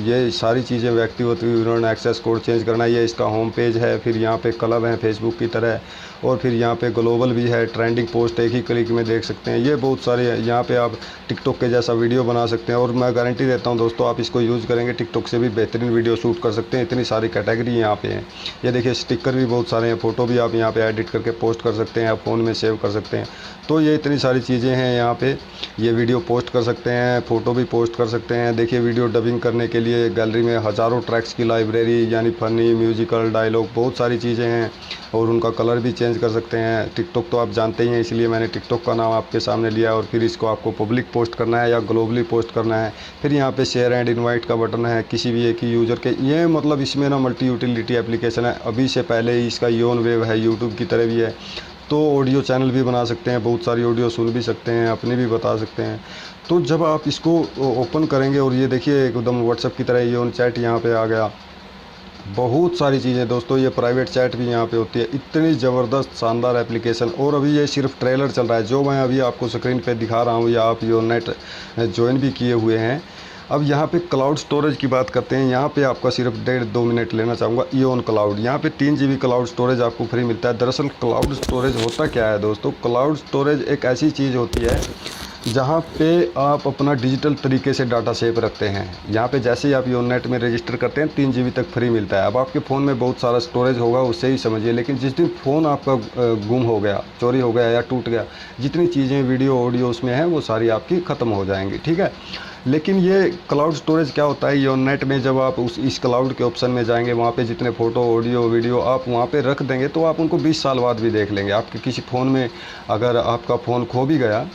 ये सारी चीज़ें, व्यक्तिगत विवरण, एक्सेस कोड चेंज करना, ये इसका होम पेज है। फिर यहाँ पे क्लब है फेसबुक की तरह और फिर यहाँ पे ग्लोबल भी है, ट्रेंडिंग पोस्ट एक ही क्लिक में देख सकते हैं। ये बहुत सारे, यहाँ पे आप टिकटॉक के जैसा वीडियो बना सकते हैं और मैं गारंटी देता हूँ दोस्तों, आप इसको यूज़ करेंगे टिकटॉक से भी बेहतरीन वीडियो शूट कर सकते हैं। इतनी सारी कैटेगरी यहाँ पे हैं। ये देखिए स्टिकर भी बहुत सारे हैं, फ़ोटो भी आप यहाँ पे एडिट करके पोस्ट कर सकते हैं, आप फ़ोन में सेव कर सकते हैं। तो ये इतनी सारी चीज़ें हैं यहाँ पे। ये वीडियो पोस्ट कर सकते हैं, फ़ोटो भी पोस्ट कर सकते हैं। देखिए वीडियो डबिंग करने के लिए गैलरी में हज़ारों ट्रैक्स की लाइब्रेरी, यानी फ़नी, म्यूजिकल, डायलॉग, बहुत सारी चीज़ें हैं और उनका कलर भी चेंज कर सकते हैं। टिकटॉक तो आप जानते ही हैं, इसलिए मैंने टिकटॉक का नाम आपके सामने लिया। और फिर इसको आपको पब्लिक पोस्ट करना है या ग्लोबली पोस्ट करना है। फिर यहाँ पे शेयर एंड इनवाइट का बटन है किसी भी एक ही यूज़र के। ये मतलब इसमें ना मल्टी यूटिलिटी एप्लीकेशन है। अभी से पहले ही इसका योन वेव है, यूट्यूब की तरह भी है। तो ऑडियो चैनल भी बना सकते हैं, बहुत सारी ऑडियो सुन भी सकते हैं, अपनी भी बता सकते हैं। तो जब आप इसको ओपन करेंगे और ये देखिए एकदम व्हाट्सएप की तरह योन चैट यहाँ पे आ गया। बहुत सारी चीज़ें दोस्तों, ये प्राइवेट चैट भी यहाँ पे होती है। इतनी ज़बरदस्त शानदार एप्लीकेशन। और अभी ये सिर्फ ट्रेलर चल रहा है, जो मैं अभी आपको स्क्रीन पे दिखा रहा हूँ, या आप योनेट ज्वाइन भी किए हुए हैं। अब यहाँ पे क्लाउड स्टोरेज की बात करते हैं। यहाँ पे आपका सिर्फ 1.5-2 मिनट लेना चाहूँगा। इयोन क्लाउड, यहाँ पे 3 GB क्लाउड स्टोरेज आपको फ्री मिलता है। दरअसल क्लाउड स्टोरेज होता क्या है दोस्तों? क्लाउड स्टोरेज एक ऐसी चीज़ होती है जहाँ पे आप अपना डिजिटल तरीके से डाटा सेव रखते हैं। यहाँ पे जैसे ही आप योनेट में रजिस्टर करते हैं 3 GB तक फ्री मिलता है। अब आपके फ़ोन में बहुत सारा स्टोरेज होगा, उससे ही समझिए। लेकिन जिस दिन फ़ोन आपका गुम हो गया, चोरी हो गया या टूट गया, जितनी चीज़ें वीडियो ऑडियो उसमें हैं वो सारी आपकी ख़त्म हो जाएंगी, ठीक है। लेकिन ये क्लाउड स्टोरेज क्या होता है? योनेट में जब आप इस क्लाउड के ऑप्शन में जाएंगे, वहाँ पे जितने फ़ोटो, ऑडियो, वीडियो आप वहाँ पे रख देंगे तो आप उनको 20 साल बाद भी देख लेंगे। आपके किसी फ़ोन में अगर आपका फ़ोन खो भी गया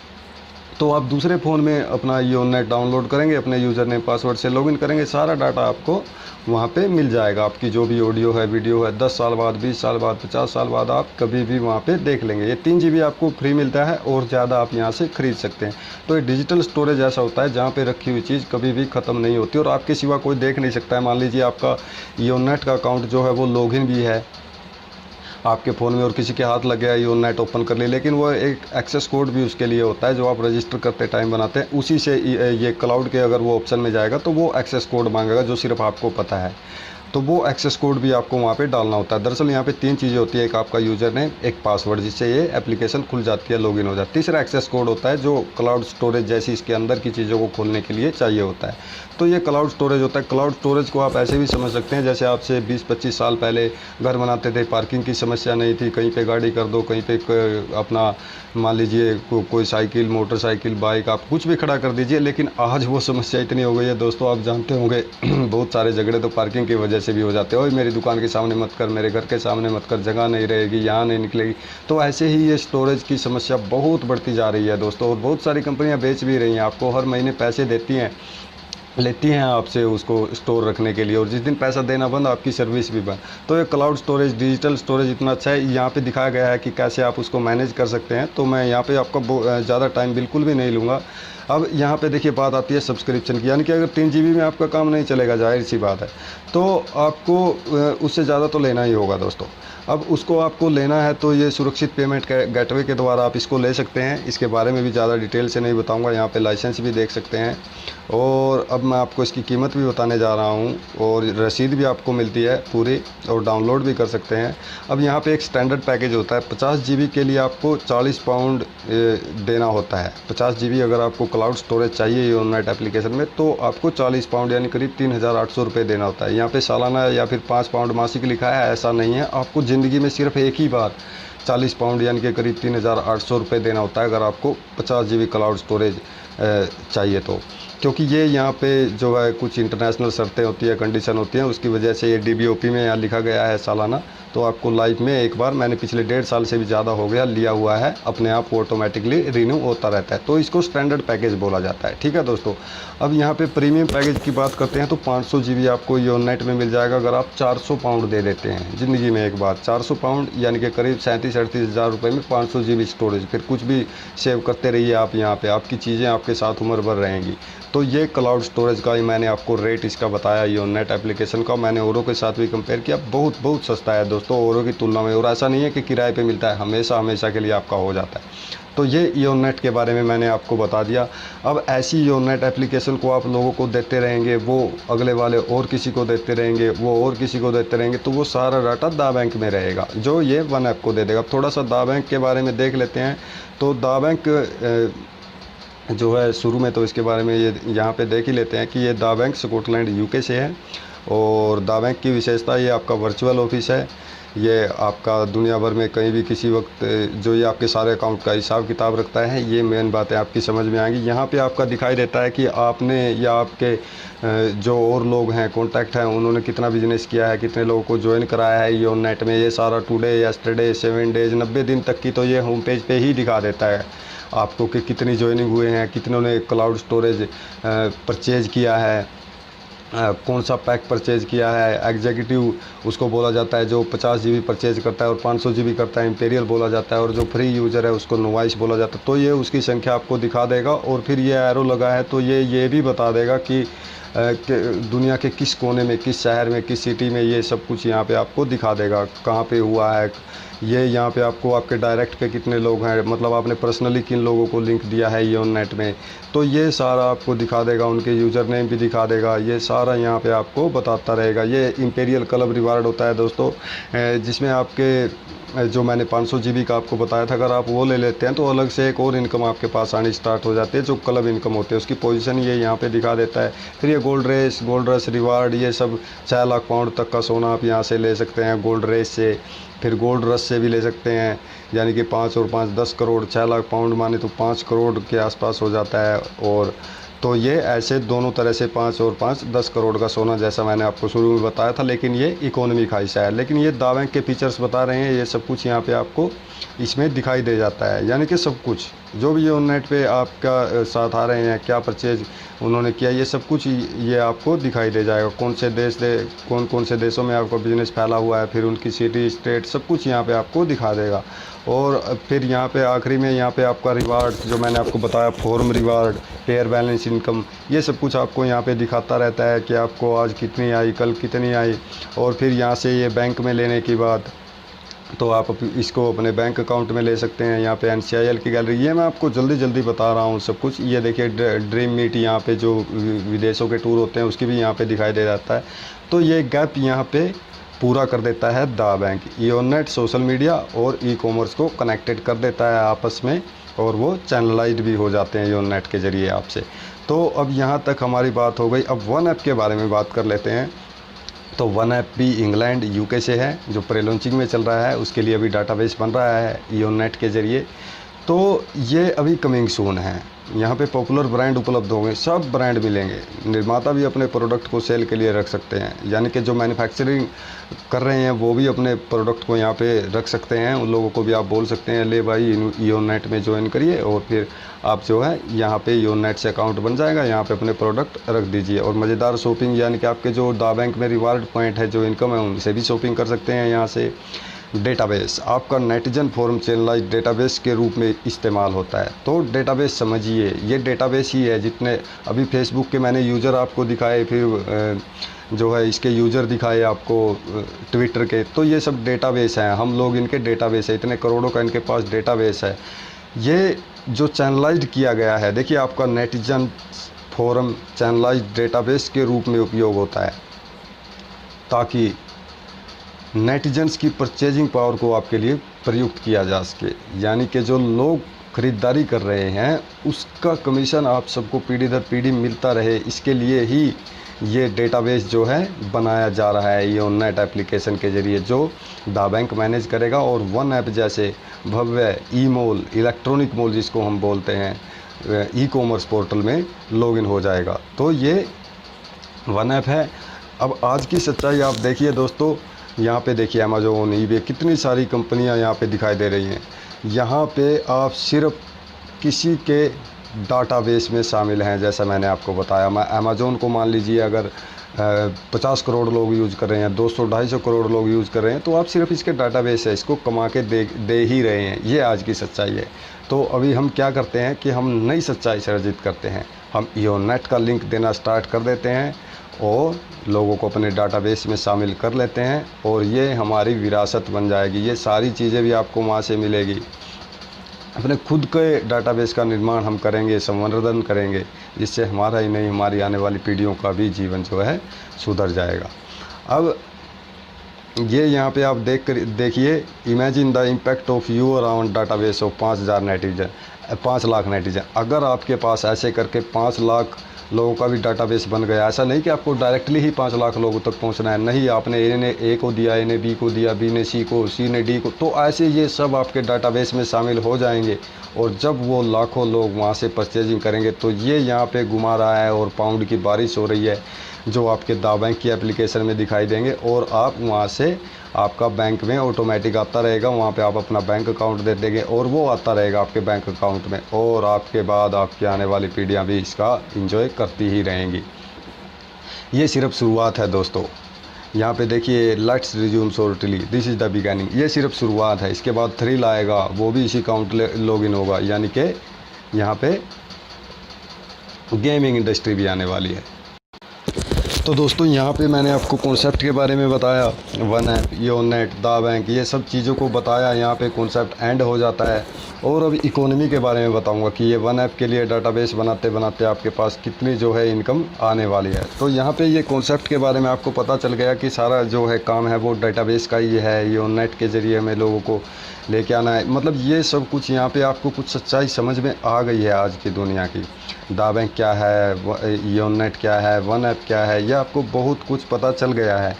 तो आप दूसरे फ़ोन में अपना योनेट डाउनलोड करेंगे, अपने यूज़र नेम पासवर्ड से लॉगिन करेंगे, सारा डाटा आपको वहाँ पे मिल जाएगा। आपकी जो भी ऑडियो है, वीडियो है, 10 साल बाद, 20 साल बाद, 50 साल बाद आप कभी भी वहाँ पे देख लेंगे। ये 3 GB आपको फ्री मिलता है और ज़्यादा आप यहाँ से ख़रीद सकते हैं। तो ये डिजिटल स्टोरेज ऐसा होता है जहाँ पे रखी हुई चीज़ कभी भी ख़त्म नहीं होती और आपके सिवा कोई देख नहीं सकता है। मान लीजिए आपका योनेट का अकाउंट जो है वो लॉगिन भी है आपके फ़ोन में और किसी के हाथ लग गया, योनेट ओपन कर लिया, लेकिन वो एक एक्सेस कोड भी उसके लिए होता है जो आप रजिस्टर करते टाइम बनाते हैं। उसी से ये क्लाउड के अगर वो ऑप्शन में जाएगा तो वो एक्सेस कोड मांगेगा जो सिर्फ आपको पता है। तो वो एक्सेस कोड भी आपको वहाँ पे डालना होता है। दरअसल यहाँ पे 3 चीज़ें होती है, एक आपका यूज़र नेम, एक पासवर्ड, जिससे ये एप्लीकेशन खुल जाती है, लॉगिन हो जाती है। तीसरा एक्सेस कोड होता है जो क्लाउड स्टोरेज जैसी इसके अंदर की चीज़ों को खोलने के लिए चाहिए होता है। तो ये क्लाउड स्टोरेज होता है। क्लाउड स्टोरेज को आप ऐसे भी समझ सकते हैं जैसे आपसे 20-25 साल पहले घर बनाते थे, पार्किंग की समस्या नहीं थी, कहीं पे गाड़ी कर दो, कहीं पे अपना मान लीजिए कोई साइकिल, मोटरसाइकिल, बाइक, आप कुछ भी खड़ा कर दीजिए। लेकिन आज वो समस्या इतनी हो गई है दोस्तों, आप जानते होंगे बहुत सारे झगड़े तो पार्किंग की वजह से भी हो जाते हैं, ओए मेरी दुकान के सामने मत कर, मेरे घर के सामने मत कर, जगह नहीं रहेगी, यहाँ नहीं निकलेगी। तो ऐसे ही ये स्टोरेज की समस्या बहुत बढ़ती जा रही है दोस्तों, और बहुत सारी कंपनियाँ बेच भी रही हैं, आपको हर महीने पैसे देती हैं, लेती हैं आपसे उसको स्टोर रखने के लिए, और जिस दिन पैसा देना बंद आपकी सर्विस भी बंद। तो ये क्लाउड स्टोरेज, डिजिटल स्टोरेज इतना अच्छा है, यहाँ पे दिखाया गया है कि कैसे आप उसको मैनेज कर सकते हैं। तो मैं यहाँ पे आपका ज़्यादा टाइम बिल्कुल भी नहीं लूँगा। अब यहाँ पे देखिए बात आती है सब्सक्रिप्शन की, यानी कि अगर 3 GB में आपका काम नहीं चलेगा, जाहिर सी बात है, तो आपको उससे ज़्यादा तो लेना ही होगा दोस्तों। अब उसको आपको लेना है तो ये सुरक्षित पेमेंट गेटवे के द्वारा आप इसको ले सकते हैं। इसके बारे में भी ज़्यादा डिटेल से नहीं बताऊंगा, यहाँ पे लाइसेंस भी देख सकते हैं, और अब मैं आपको इसकी कीमत भी बताने जा रहा हूँ, और रसीद भी आपको मिलती है पूरी, और डाउनलोड भी कर सकते हैं। अब यहाँ पे एक स्टैंडर्ड पैकेज होता है, 50 GB के लिए आपको 40 पाउंड देना होता है। 50 GB अगर आपको क्लाउड स्टोरेज चाहिए योननेट एप्लीकेशन में, तो आपको 40 पाउंड यानी करीब 3800 रुपये देना होता है। यहाँ पे सालाना या फिर 5 पाउंड मासिक लिखा है, ऐसा नहीं है। आपको ज़िंदगी में सिर्फ एक ही बार 40 पाउंड यानी कि करीब 3800 रुपये देना होता है, अगर आपको 50 GB क्लाउड स्टोरेज चाहिए तो। क्योंकि ये यहाँ पे जो है कुछ इंटरनेशनल शर्तें होती है, कंडीशन होती हैं, उसकी वजह से ये DBOP में यहाँ लिखा गया है सालाना। तो आपको लाइफ में एक बार, मैंने पिछले 1.5 साल से भी ज़्यादा हो गया लिया हुआ है, अपने आप ऑटोमेटिकली रिन्यू होता रहता है, तो इसको स्टैंडर्ड पैकेज बोला जाता है। ठीक है दोस्तों, अब यहाँ पे प्रीमियम पैकेज की बात करते हैं तो 500 GB आपको योननेट में मिल जाएगा, अगर आप 400 पाउंड दे देते हैं ज़िंदगी में एक बार। 400 पाउंड यानी कि करीब 37-38 हज़ार रुपये में 500 GB स्टोरेज, फिर कुछ भी सेव करते रहिए आप यहाँ पे, आपकी चीज़ें आपके साथ उम्र भर रहेंगी। तो ये क्लाउड स्टोरेज का ही मैंने आपको रेट इसका बताया योननेट एप्लीकेशन का। मैंने औरों के साथ भी कंपेयर किया, बहुत बहुत सस्ता है दोस्तों औरों की तुलना में, और ऐसा नहीं है कि किराए पे मिलता है, हमेशा हमेशा के लिए आपका हो जाता है। तो ये योननेट के बारे में मैंने आपको बता दिया। अब ऐसी योननेट एप्लीकेशन को आप लोगों को देते रहेंगे, वो अगले वाले और किसी को देते रहेंगे, वो और किसी को देते रहेंगे, तो वो सारा डाटा दा बैंक में रहेगा, जो ये वन ऐप को दे देगा। थोड़ा सा दा बैंक के बारे में देख लेते हैं। तो दा बैंक जो है, शुरू में तो इसके बारे में ये यहाँ पे देख ही लेते हैं कि ये दा बैंक स्कॉटलैंड UK से है, और दा बैंक की विशेषता ये आपका वर्चुअल ऑफिस है। ये आपका दुनिया भर में कहीं भी किसी वक्त जो ये आपके सारे अकाउंट का हिसाब किताब रखता है, ये मेन बातें आपकी समझ में आएंगी। यहाँ पे आपका दिखाई देता है कि आपने या आपके जो और लोग हैं, कॉन्टैक्ट हैं, उन्होंने कितना बिजनेस किया है, कितने लोगों को ज्वाइन कराया है योननेट में। ये सारा टुडे, यस्टरडे, 7 डेज, 90 दिन तक की तो ये होम पेज पे ही दिखा देता है आपको कि कितनी ज्वाइनिंग हुए हैं, कितनों ने क्लाउड स्टोरेज परचेज किया है, कौन सा पैक परचेज़ किया है। एग्जीक्यूटिव उसको बोला जाता है जो 50 GB परचेज़ करता है और 500 GB करता है, इंपीरियल बोला जाता है, और जो फ्री यूज़र है उसको नोवाइस बोला जाता है। तो ये उसकी संख्या आपको दिखा देगा, और फिर ये एरो लगा है तो ये भी बता देगा कि दुनिया के किस कोने में, किस शहर में, किस सिटी में, ये सब कुछ यहाँ पे आपको दिखा देगा, कहाँ पे हुआ है ये। यहाँ पे आपको आपके डायरेक्ट पे कितने लोग हैं, मतलब आपने पर्सनली किन लोगों को लिंक दिया है योननेट में, तो ये सारा आपको दिखा देगा। उनके यूज़र नेम भी दिखा देगा, ये सारा यहाँ पे आपको बताता रहेगा। ये इंपीरियल क्लब रिवार्ड होता है दोस्तों, जिसमें आपके जो मैंने 500 GB का आपको बताया था, अगर आप वो ले लेते हैं तो अलग से एक और इनकम आपके पास आनी स्टार्ट हो जाती है, जो क्लब इनकम होती है। उसकी पोजीशन ये यहाँ पे दिखा देता है। फिर ये गोल्ड रश रिवार्ड, ये सब 6 लाख पाउंड तक का सोना आप यहाँ से ले सकते हैं गोल्ड रेस से। फिर गोल्ड रश से भी ले सकते हैं, यानी कि 5 और 5 10 करोड़, 6 लाख पाउंड माने तो 5 करोड़ के आसपास हो जाता है। और तो ये ऐसे दोनों तरह से 5 और 5 10 करोड़ का सोना, जैसा मैंने आपको शुरू में बताया था, लेकिन ये इकोनॉमी का हिस्सा है। लेकिन ये दा बैंक के फीचर्स बता रहे हैं, ये सब कुछ यहाँ पे आपको इसमें दिखाई दे जाता है। यानी कि सब कुछ जो भी योननेट पे आपका साथ आ रहे हैं, क्या परचेज उन्होंने किया, ये सब कुछ ये आपको दिखाई दे जाएगा। कौन कौन से देशों में आपका बिज़नेस फैला हुआ है, फिर उनकी सिटी, स्टेट, सब कुछ यहाँ पे आपको दिखा देगा। और फिर यहाँ पे आखिरी में यहाँ पे आपका रिवार्ड, जो मैंने आपको बताया, form reward, pair balance income, ये सब कुछ आपको यहाँ पे दिखाता रहता है कि आपको आज कितनी आई, कल कितनी आई। और फिर यहाँ से ये बैंक में लेने की बात, तो आप इसको अपने बैंक अकाउंट में ले सकते हैं। यहाँ पे NCIL की गैलरी, ये मैं आपको जल्दी बता रहा हूँ सब कुछ। ये देखिए ड्रीम मीट, यहाँ पे जो विदेशों के टूर होते हैं उसकी भी यहाँ पे दिखाई दे जाता है। तो ये गैप यहाँ पे पूरा कर देता है दा बैंक। योननेट सोशल मीडिया और ई-कॉमर्स को कनेक्टेड कर देता है आपस में, और वो चैनलाइज्ड भी हो जाते हैं योननेट के ज़रिए आपसे। तो अब यहाँ तक हमारी बात हो गई। अब वन ऐप के बारे में बात कर लेते हैं। तो वन ऐप भी इंग्लैंड UK से है, जो प्री लॉन्चिंग में चल रहा है, उसके लिए अभी डाटाबेस बन रहा है योननेट के ज़रिए। तो ये अभी कमिंग सून है। यहाँ पे पॉपुलर ब्रांड उपलब्ध होंगे, सब ब्रांड मिलेंगे। निर्माता भी अपने प्रोडक्ट को सेल के लिए रख सकते हैं, यानी कि जो मैन्युफैक्चरिंग कर रहे हैं वो भी अपने प्रोडक्ट को यहाँ पे रख सकते हैं। उन लोगों को भी आप बोल सकते हैं ले भाई ईओनेट में ज्वाइन करिए, और फिर आप जो है यहाँ पे ईओनेट से अकाउंट बन जाएगा, यहाँ पे अपने प्रोडक्ट रख दीजिए। और मज़ेदार शॉपिंग, यानी कि आपके जो दा बैंक में रिवार्ड पॉइंट है, जो इनकम है, उनसे भी शॉपिंग कर सकते हैं यहाँ से। डेटाबेस आपका नेटिजन फोरम चैनलाइज डेटाबेस के रूप में इस्तेमाल होता है। तो डेटाबेस समझिए, ये डेटाबेस ही है। जितने अभी फेसबुक के मैंने यूज़र आपको दिखाए, फिर जो है इसके यूज़र दिखाए आपको ट्विटर के, तो ये सब डेटाबेस हैं। हम लोग इनके डेटाबेस है, इतने करोड़ों का इनके पास डेटाबेस है। ये जो चैनलाइज्ड किया गया है, देखिए आपका नेटिजन फोरम चैनलाइज्ड डेटाबेस के रूप में उपयोग होता है, ताकि नेटिजन्स की परचेजिंग पावर को आपके लिए प्रयुक्त किया जा सके। यानी कि जो लोग ख़रीदारी कर रहे हैं उसका कमीशन आप सबको पीढ़ी दर पीढ़ी मिलता रहे, इसके लिए ही ये डेटाबेस जो है बनाया जा रहा है। ईओनेट एप्लीकेशन के ज़रिए जो दा बैंक मैनेज करेगा, और वन ऐप जैसे भव्य ई मॉल, इलेक्ट्रॉनिक मॉल जिसको हम बोलते हैं, ई कॉमर्स पोर्टल में लॉगिन हो जाएगा। तो ये वन ऐप है। अब आज की सच्चाई आप देखिए दोस्तों, यहाँ पे देखिए अमेज़ॉन, ईबे, कितनी सारी कंपनियाँ यहाँ पे दिखाई दे रही हैं। यहाँ पे आप सिर्फ किसी के डाटाबेस में शामिल हैं। जैसा मैंने आपको बताया, मैं अमेज़ॉन को मान लीजिए अगर 50 करोड़ लोग यूज़ कर रहे हैं, 200-250 करोड़ लोग यूज़ कर रहे हैं, तो आप सिर्फ इसके डाटाबेस है, इसको कमा के दे ही रहे हैं। ये आज की सच्चाई है। तो अभी हम क्या करते हैं कि हम नई सच्चाई सर्जित करते हैं। हम ईओनेट का लिंक देना स्टार्ट कर देते हैं और लोगों को अपने डाटाबेस में शामिल कर लेते हैं, और ये हमारी विरासत बन जाएगी। ये सारी चीज़ें भी आपको वहाँ से मिलेगी। अपने खुद के डाटाबेस का निर्माण हम करेंगे, संवर्धन करेंगे, जिससे हमारा ही नहीं, हमारी आने वाली पीढ़ियों का भी जीवन जो है सुधर जाएगा। अब ये यहाँ पे आप देखिए, imagine the impact of your around database of 5,000 netizen, 5 lakh netizen. अगर आपके पास ऐसे करके 5 लाख लोगों का भी डाटाबेस बन गया, ऐसा नहीं कि आपको डायरेक्टली ही 5 लाख लोगों तक पहुंचना है, नहीं, आपने ए ने ए को दिया, ए ने बी को दिया, बी ने सी को, सी ने डी को, तो ऐसे ये सब आपके डाटाबेस में शामिल हो जाएंगे। और जब वो लाखों लोग वहाँ से परचेजिंग करेंगे, तो ये यहाँ पे घुमा रहा है और पाउंड की बारिश हो रही है, जो आपके दा बैंक की एप्लीकेशन में दिखाई देंगे, और आप वहाँ से आपका बैंक में ऑटोमेटिक आता रहेगा। वहाँ पे आप अपना बैंक अकाउंट दे देंगे और वो आता रहेगा आपके बैंक अकाउंट में, और आपके बाद आपकी आने वाली पीढ़ियाँ भी इसका एंजॉय करती ही रहेंगी। ये सिर्फ शुरुआत है दोस्तों। यहाँ पे देखिए, let's resume shortly, this is the beginning. ये सिर्फ शुरुआत है, इसके बाद थ्रिल आएगा, वो भी इसी अकाउंट लॉगिन होगा, यानी कि यहाँ पे गेमिंग इंडस्ट्री भी आने वाली है। तो दोस्तों, यहाँ पे मैंने आपको कॉन्सेप्ट के बारे में बताया, वन ऐप, ईओनेट, दा बैंक, ये सब चीज़ों को बताया। यहाँ पे कॉन्सेप्ट एंड हो जाता है। और अब इकोनॉमी के बारे में बताऊँगा कि ये वन ऐप के लिए डाटाबेस बनाते बनाते आपके पास कितनी जो है इनकम आने वाली है। तो यहाँ पे ये कॉन्सेप्ट के बारे में आपको पता चल गया कि सारा जो है काम है वो डाटाबेस का ही है। ईओनेट के ज़रिए हमें लोगों को लेके आना है। मतलब ये सब कुछ यहाँ पे आपको कुछ सच्चाई समझ में आ गई है आज की दुनिया की। दा बैंक क्या है, ईओनेट क्या है, वन ऐप क्या है, ये आपको बहुत कुछ पता चल गया है।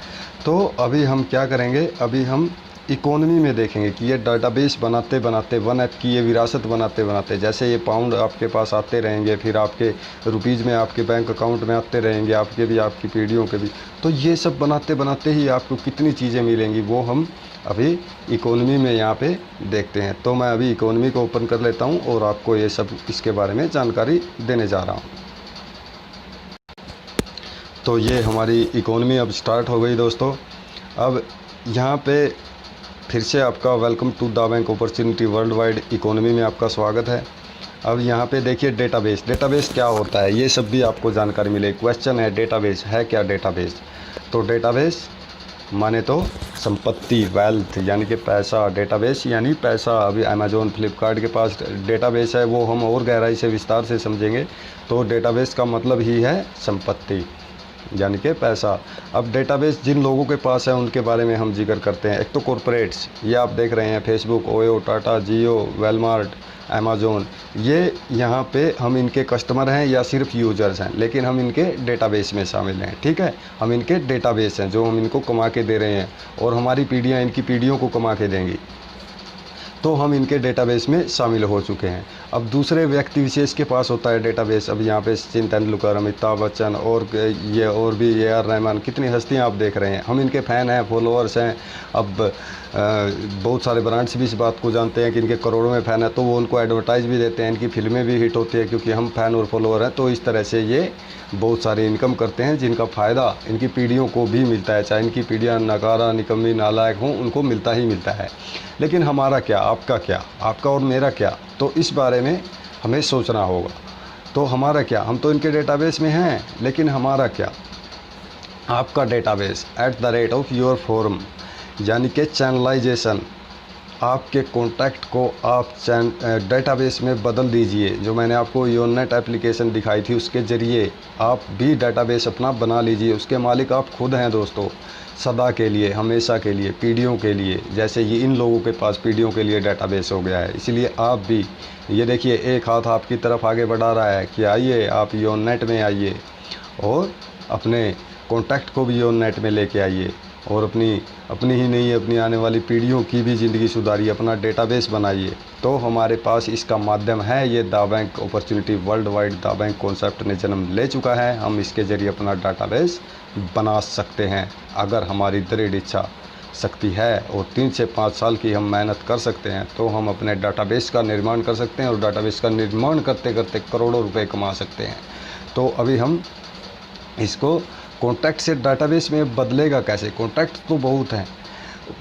तो अभी हम क्या करेंगे, अभी हम इकोनॉमी में देखेंगे कि ये डाटाबेस बनाते बनाते, वन ऐप की ये विरासत बनाते बनाते, जैसे ये पाउंड आपके पास आते रहेंगे, फिर आपके रुपीज़ में आपके बैंक अकाउंट में आते रहेंगे, आपके भी, आपकी पीढ़ियों के भी। तो ये सब बनाते बनाते ही आपको कितनी चीज़ें मिलेंगी, वो हम अभी इकोनॉमी में यहाँ पे देखते हैं। तो मैं अभी इकोनॉमी को ओपन कर लेता हूँ और आपको ये सब इसके बारे में जानकारी देने जा रहा हूँ। तो ये हमारी इकोनॉमी अब स्टार्ट हो गई दोस्तों। अब यहाँ पे फिर से आपका वेलकम टू दा bank opportunity world wide economy में आपका स्वागत है। अब यहाँ पे देखिए, डेटाबेस, डेटाबेस क्या होता है ये सब भी आपको जानकारी मिलेगी। क्वेश्चन है, डेटाबेस है क्या? डेटाबेस, तो डेटाबेस माने तो संपत्ति, वेल्थ, यानी कि पैसा। डेटाबेस यानी पैसा। अभी अमेज़ॉन, फ्लिपकार्ट के पास डेटाबेस है, वो हम और गहराई से विस्तार से समझेंगे। तो डेटाबेस का मतलब ही है संपत्ति, यानी कि पैसा। अब डेटाबेस जिन लोगों के पास है उनके बारे में हम जिक्र करते हैं। एक तो कॉरपोरेट्स, ये आप देख रहे हैं, फेसबुक, ओयो, टाटा, जियो, वेलमार्ट, अमेज़ॉन, ये यहाँ पे हम इनके कस्टमर हैं या सिर्फ यूजर्स हैं, लेकिन हम इनके डेटाबेस में शामिल हैं। ठीक है, हम इनके डेटाबेस हैं जो हम इनको कमा के दे रहे हैं, और हमारी पीढ़ियाँ इनकी पीढ़ियों को कमा के देंगी। तो हम इनके डेटाबेस में शामिल हो चुके हैं। अब दूसरे व्यक्ति विशेष के पास होता है डेटाबेस। अब यहाँ पे सचिन तेंदुलकर, अमिताभ बच्चन और ये और भी AR रहमान, कितनी हस्तियाँ आप देख रहे हैं, हम इनके फ़ैन हैं, फॉलोअर्स हैं। अब बहुत सारे ब्रांड्स भी इस बात को जानते हैं कि इनके करोड़ों में फ़ैन है, तो वो उनको एडवर्टाइज़ भी देते हैं, इनकी फिल्में भी हिट होती है क्योंकि हम फ़ैन और फॉलोअर हैं। तो इस तरह से ये बहुत सारी इनकम करते हैं जिनका फ़ायदा इनकी पीढ़ियों को भी मिलता है, चाहे इनकी पीढ़ियाँ नकारा, निकम्मी, नालायक हों, उनको मिलता ही मिलता है। लेकिन हमारा क्या, आपका क्या, आपका और मेरा क्या, तो इस बारे में हमें सोचना होगा। तो हमारा क्या, हम तो इनके डेटाबेस में हैं, लेकिन हमारा क्या, आपका डेटाबेस @योर फोरम, यानी कि चैनलाइजेशन, आपके कॉन्टैक्ट को आप डेटाबेस में बदल दीजिए। जो मैंने आपको योनेट एप्लीकेशन दिखाई थी उसके ज़रिए आप भी डेटाबेस अपना बना लीजिए। उसके मालिक आप खुद हैं दोस्तों, सदा के लिए, हमेशा के लिए, पीढ़ियों के लिए। जैसे ये इन लोगों के पास पीढ़ियों के लिए डेटाबेस हो गया है, इसलिए आप भी, ये देखिए एक हाथ आपकी तरफ आगे बढ़ा रहा है कि आइए आप योनेट में आइए और अपने कॉन्टैक्ट को भी योनेट में लेके आइए और अपनी ही नहीं, अपनी आने वाली पीढ़ियों की भी ज़िंदगी सुधारिए, अपना डेटाबेस बनाइए। तो हमारे पास इसका माध्यम है, ये दा बैंक अपॉर्चुनिटी वर्ल्ड वाइड दा बैंक कॉन्सेप्ट ने जन्म ले चुका है। हम इसके ज़रिए अपना डेटाबेस बना सकते हैं अगर हमारी दृढ़ इच्छा शक्ति है और 3 से 5 साल की हम मेहनत कर सकते हैं तो हम अपने डेटाबेस का निर्माण कर सकते हैं और डेटाबेस का निर्माण करते करते करोड़ों रुपए कमा सकते हैं। तो अभी हम इसको कॉन्टैक्ट से डेटाबेस में बदलेगा कैसे, कॉन्टैक्ट तो बहुत हैं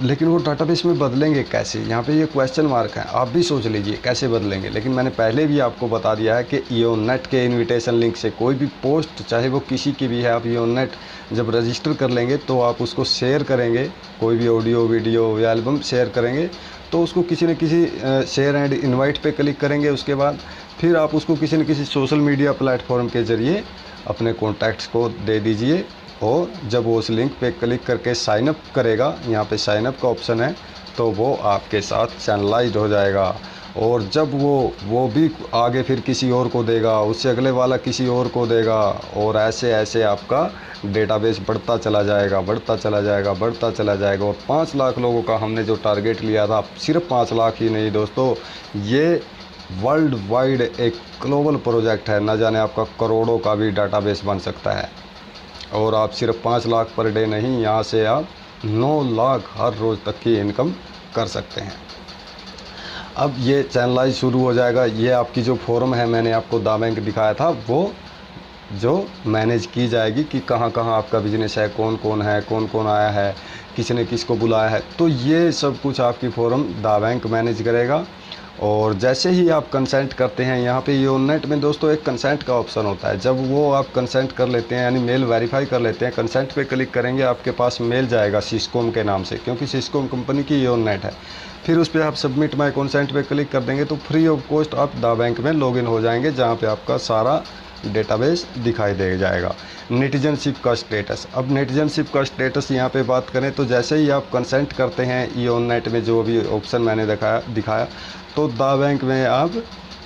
लेकिन वो डेटाबेस में बदलेंगे कैसे, यहाँ पे ये क्वेश्चन मार्क है। आप भी सोच लीजिए कैसे बदलेंगे। लेकिन मैंने पहले भी आपको बता दिया है कि योनेट के इनविटेशन लिंक से कोई भी पोस्ट, चाहे वो किसी की भी है, आप योनेट जब रजिस्टर कर लेंगे तो आप उसको शेयर करेंगे, कोई भी ऑडियो, वीडियो या एल्बम शेयर करेंगे तो उसको किसी न किसी शेयर एंड इन्वाइट पे क्लिक करेंगे। उसके बाद फिर आप उसको किसी न किसी सोशल मीडिया प्लेटफॉर्म के ज़रिए अपने कॉन्टैक्ट्स को दे दीजिए और जब वो उस लिंक पे क्लिक करके साइन अप करेगा, यहाँ पे साइन अप का ऑप्शन है, तो वो आपके साथ चैनलाइज्ड हो जाएगा। और जब वो भी आगे फिर किसी और को देगा, उससे अगले वाला किसी और को देगा और ऐसे ऐसे आपका डेटाबेस बढ़ता चला जाएगा, बढ़ता चला जाएगा, बढ़ता चला जाएगा। और 5 लाख लोगों का हमने जो टारगेट लिया था, सिर्फ 5 लाख ही नहीं दोस्तों, ये वर्ल्ड वाइड एक ग्लोबल प्रोजेक्ट है। न जाने आपका करोड़ों का भी डेटाबेस बन सकता है। और आप सिर्फ 5 लाख पर डे नहीं, यहाँ से आप 9 लाख हर रोज़ तक की इनकम कर सकते हैं। अब ये चैनलाइज शुरू हो जाएगा। ये आपकी जो फोरम है, मैंने आपको दा बैंक दिखाया था, वो जो मैनेज की जाएगी कि कहाँ कहाँ आपका बिजनेस है, कौन कौन है, कौन कौन आया है, किसने किसको बुलाया है, तो ये सब कुछ आपकी फोरम दा बैंक मैनेज करेगा। और जैसे ही आप कंसेंट करते हैं, यहाँ पे योनेट में दोस्तों एक कंसेंट का ऑप्शन होता है। जब वो आप कंसेंट कर लेते हैं, यानी मेल वेरीफाई कर लेते हैं, कंसेंट पे क्लिक करेंगे, आपके पास मेल जाएगा सिस्कॉम के नाम से, क्योंकि सिस्कॉम कंपनी की योनेट है। फिर उस पर आप सबमिट माई कंसेंट पे क्लिक कर देंगे तो फ्री ऑफ कॉस्ट आप दा बैंक में लॉगिन हो जाएंगे, जहाँ पे आपका सारा डेटाबेस दिखाई दे जाएगा। नेटिजनशिप का स्टेटस, अब नेटिजनशिप का स्टेटस यहाँ पे बात करें तो जैसे ही आप कंसेंट करते हैं योनेट में, जो भी ऑप्शन मैंने दिखाया, तो दा बैंक में आप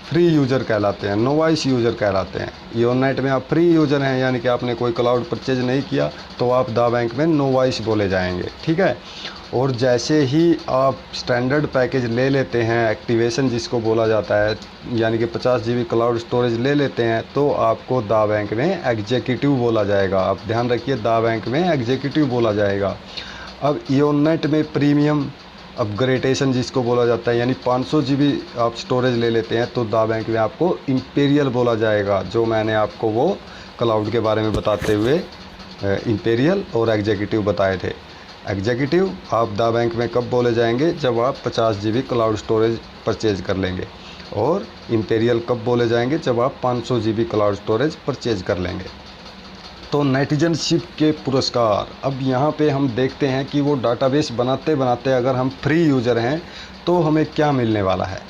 फ्री यूज़र कहलाते हैं, नोवाइस यूज़र कहलाते हैं। योनेट में आप फ्री यूज़र हैं, यानी कि आपने कोई क्लाउड परचेज नहीं किया तो आप दा बैंक में नोवाइस बोले जाएंगे, ठीक है। और जैसे ही आप स्टैंडर्ड पैकेज ले लेते हैं, एक्टिवेशन जिसको बोला जाता है, यानी कि 50 GB क्लाउड स्टोरेज ले लेते हैं, तो आपको दा बैंक में एग्जीक्यूटिव बोला जाएगा। आप ध्यान रखिए, दा बैंक में एग्जीक्यूटिव बोला जाएगा। अब योनेट में प्रीमियम अपग्रेडेशन जिसको बोला जाता है, यानी 500 GB आप स्टोरेज ले लेते हैं तो दा बैंक में आपको इंपीरियल बोला जाएगा। जो मैंने आपको वो क्लाउड के बारे में बताते हुए इंपीरियल और एग्जीक्यूटिव बताए थे। एग्जीक्यूटिव आप दा बैंक में कब बोले जाएंगे, जब आप 50 GB क्लाउड स्टोरेज परचेज कर लेंगे। और इंपीरियल कब बोले जाएंगे, जब आप 500 GB क्लाउड स्टोरेज परचेज कर लेंगे। तो नेटिजनशिप के पुरस्कार, अब यहाँ पे हम देखते हैं कि वो डाटाबेस बनाते बनाते अगर हम फ्री यूज़र हैं तो हमें क्या मिलने वाला है।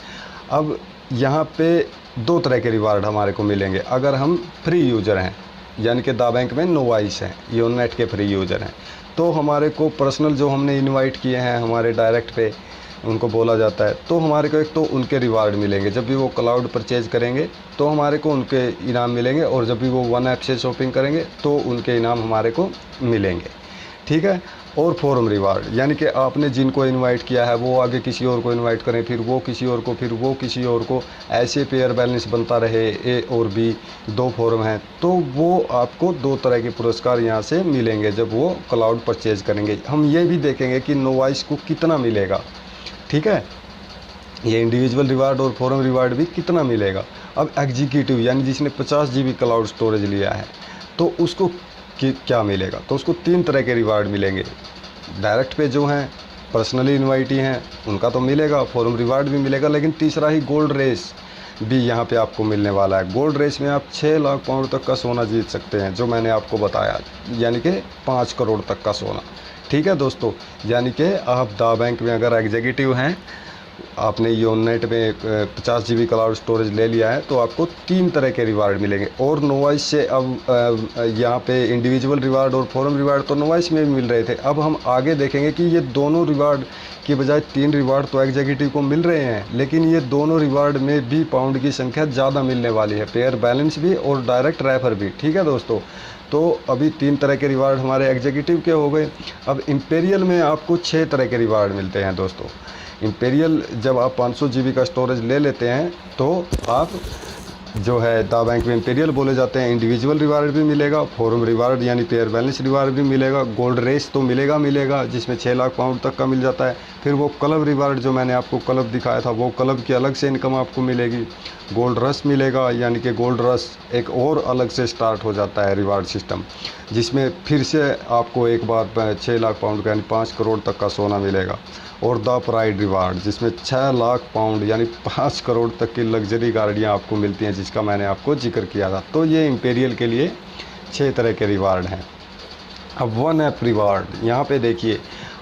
अब यहाँ पे 2 तरह के रिवार्ड हमारे को मिलेंगे अगर हम फ्री यूज़र हैं, यानी कि दा बैंक में नोवाइस हैं, योनेट के फ्री यूज़र हैं। तो हमारे को पर्सनल जो हमने इनवाइट किए हैं हमारे डायरेक्ट पे, उनको बोला जाता है, तो हमारे को एक तो उनके रिवार्ड मिलेंगे। जब भी वो क्लाउड परचेज करेंगे तो हमारे को उनके इनाम मिलेंगे, और जब भी वो वन ऐप से शॉपिंग करेंगे तो उनके इनाम हमारे को मिलेंगे, ठीक है। और फोरम रिवार्ड, यानी कि आपने जिनको इनवाइट किया है वो आगे किसी और को इनवाइट करें, फिर वो किसी और को, फिर वो किसी और को, ऐसे पेयर बैलेंस बनता रहे। ए और बी 2 फोरम हैं, तो वो आपको 2 तरह के पुरस्कार यहाँ से मिलेंगे जब वो क्लाउड परचेज करेंगे। हम ये भी देखेंगे कि नोवाइस को कितना मिलेगा, ठीक है, ये इंडिविजुअल रिवार्ड और फोरम रिवार्ड भी कितना मिलेगा। अब एग्जीक्यूटिव यानी जिसने 50 GB क्लाउड स्टोरेज लिया है तो उसको क्या मिलेगा, तो उसको 3 तरह के रिवार्ड मिलेंगे। डायरेक्ट पे जो हैं पर्सनली इनवाइटी हैं उनका तो मिलेगा, फोरम रिवार्ड भी मिलेगा, लेकिन तीसरा ही गोल्ड रेस भी यहाँ पे आपको मिलने वाला है। गोल्ड रेस में आप 6 लाख पाउंड तक का सोना जीत सकते हैं, जो मैंने आपको बताया, यानी कि 5 करोड़ तक का सोना। ठीक है दोस्तों, यानी कि आप दा बैंक में अगर एग्जीक्यूटिव हैं, आपने योनेट में 50 GB क्लाउड स्टोरेज ले लिया है, तो आपको 3 तरह के रिवार्ड मिलेंगे। और नोवाइस से अब यहाँ पे इंडिविजुअल रिवार्ड और फोरम रिवार्ड तो नोवाइस में भी मिल रहे थे, अब हम आगे देखेंगे कि ये दोनों रिवार्ड की बजाय 3 रिवार्ड तो एग्जीक्यूटिव को मिल रहे हैं, लेकिन ये दोनों रिवार्ड में भी पाउंड की संख्या ज़्यादा मिलने वाली है, पेयर बैलेंस भी और डायरेक्ट रेफर भी। ठीक है दोस्तों, तो अभी 3 तरह के रिवार्ड हमारे एग्जीक्यूटिव के हो गए। अब इम्पेरियल में आपको 6 तरह के रिवार्ड मिलते हैं दोस्तों। इम्पेरियल जब आप 500 GB का स्टोरेज ले लेते हैं तो आप जो है दा बैंक में इम्पेरियल बोले जाते हैं। इंडिविजुअल रिवार्ड भी मिलेगा, फोरम रिवार्ड यानी पेयर बैलेंस रिवार्ड भी मिलेगा, गोल्ड रेस तो मिलेगा जिसमें 6 लाख पाउंड तक का मिल जाता है। फिर वो क्लब रिवार्ड जो मैंने आपको क्लब दिखाया था, वो क्लब की अलग से इनकम आपको मिलेगी। गोल्ड रश मिलेगा, यानी कि गोल्ड रश एक और अलग से स्टार्ट हो जाता है रिवार्ड सिस्टम, जिसमें फिर से आपको एक बार 6 लाख पाउंड का यानी 5 करोड़ तक का सोना मिलेगा। और द प्राइड रिवार्ड जिसमें 6 लाख पाउंड यानी 5 करोड़ तक की लग्जरी गाड़ियाँ आपको मिलती हैं, जिसका मैंने आपको जिक्र किया था। तो ये इम्पेरियल के लिए 6 तरह के रिवार्ड हैं। अब वन ऐप रिवार्ड, यहाँ पे देखिए,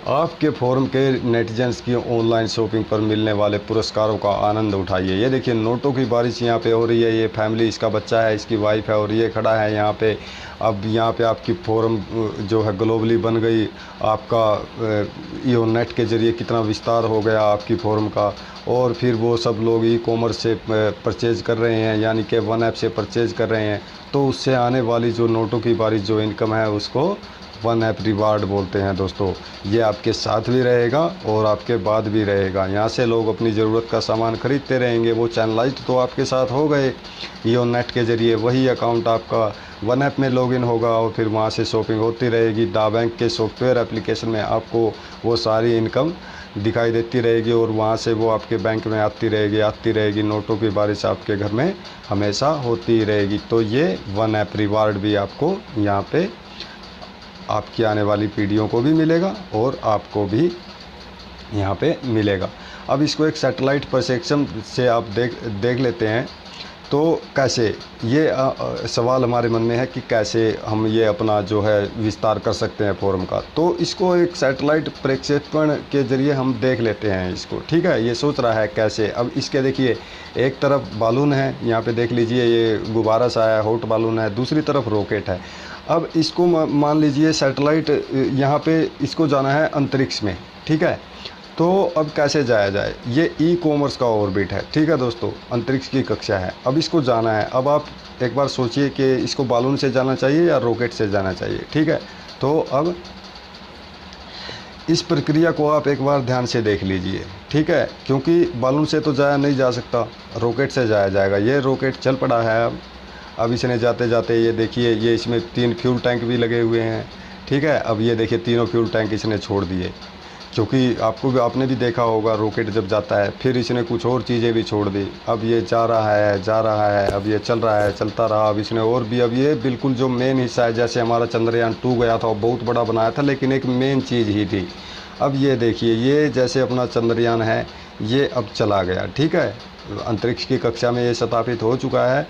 आपके फोरम के नेटिजन्स की ऑनलाइन शॉपिंग पर मिलने वाले पुरस्कारों का आनंद उठाइए। ये देखिए नोटों की बारिश यहाँ पे हो रही है, ये फैमिली, इसका बच्चा है, इसकी वाइफ है और ये खड़ा है यहाँ पे। अब यहाँ पे आपकी फोरम जो है ग्लोबली बन गई, आपका योनेट के ज़रिए कितना विस्तार हो गया आपकी फोरम का। और फिर वो सब लोग ई कॉमर्स से परचेज़ कर रहे हैं, यानी कि वन ऐप से परचेज़ कर रहे हैं, तो उससे आने वाली जो नोटों की बारिश जो इनकम है उसको वन ऐप रिवार्ड बोलते हैं दोस्तों। ये आपके साथ भी रहेगा और आपके बाद भी रहेगा। यहाँ से लोग अपनी ज़रूरत का सामान खरीदते रहेंगे। वो चैनलाइज्ड तो आपके साथ हो गए योनेट के ज़रिए, वही अकाउंट आपका वन ऐप में लॉगिन होगा और फिर वहाँ से शॉपिंग होती रहेगी। दा बैंक के सॉफ्टवेयर एप्लीकेशन में आपको वो सारी इनकम दिखाई देती रहेगी और वहाँ से वो आपके बैंक में आती रहेगी। नोटों की बारिश आपके घर में हमेशा होती रहेगी। तो ये वन ऐप रिवार्ड भी आपको यहाँ पे आपकी आने वाली पीढ़ियों को भी मिलेगा और आपको भी यहाँ पे मिलेगा। अब इसको एक सैटेलाइट परसेप्शन से आप देख लेते हैं। तो कैसे, ये सवाल हमारे मन में है कि कैसे हम ये अपना जो है विस्तार कर सकते हैं फोरम का। तो इसको एक सैटेलाइट प्रक्षेपण के ज़रिए हम देख लेते हैं इसको, ठीक है। ये सोच रहा है कैसे। अब इसके देखिए, एक तरफ बालून है, यहाँ पे देख लीजिए ये गुब्बारा सा है, हॉट बालून है, दूसरी तरफ रॉकेट है। अब इसको मान लीजिए सैटेलाइट यहाँ पे इसको जाना है अंतरिक्ष में, ठीक है। तो अब कैसे जाया जाए, ये ई कॉमर्स का ऑर्बिट है, ठीक है दोस्तों, अंतरिक्ष की कक्षा है। अब इसको जाना है, अब आप एक बार सोचिए कि इसको बालून से जाना चाहिए या रॉकेट से जाना चाहिए, ठीक है। तो अब इस प्रक्रिया को आप एक बार ध्यान से देख लीजिए, ठीक है, क्योंकि बालून से तो जाया नहीं जा सकता, रॉकेट से जाया जाएगा। ये रॉकेट चल पड़ा है। अब इसने जाते जाते ये देखिए, ये इसमें 3 फ्यूल टैंक भी लगे हुए हैं, ठीक है। अब ये देखिए तीनों फ्यूल टैंक इसने छोड़ दिए, क्योंकि आपने भी देखा होगा रॉकेट जब जाता है फिर इसने कुछ और चीज़ें भी छोड़ दी। अब ये जा रहा है, अब ये चल रहा है, चलता रहा। अब इसने और भी, अब ये बिल्कुल जो मेन हिस्सा है, जैसे हमारा चंद्रयान 2 गया था, वो बहुत बड़ा बनाया था लेकिन एक मेन चीज़ ही थी। अब ये देखिए, ये जैसे अपना चंद्रयान है, ये अब चला गया, ठीक है, अंतरिक्ष की कक्षा में ये स्थापित हो चुका है।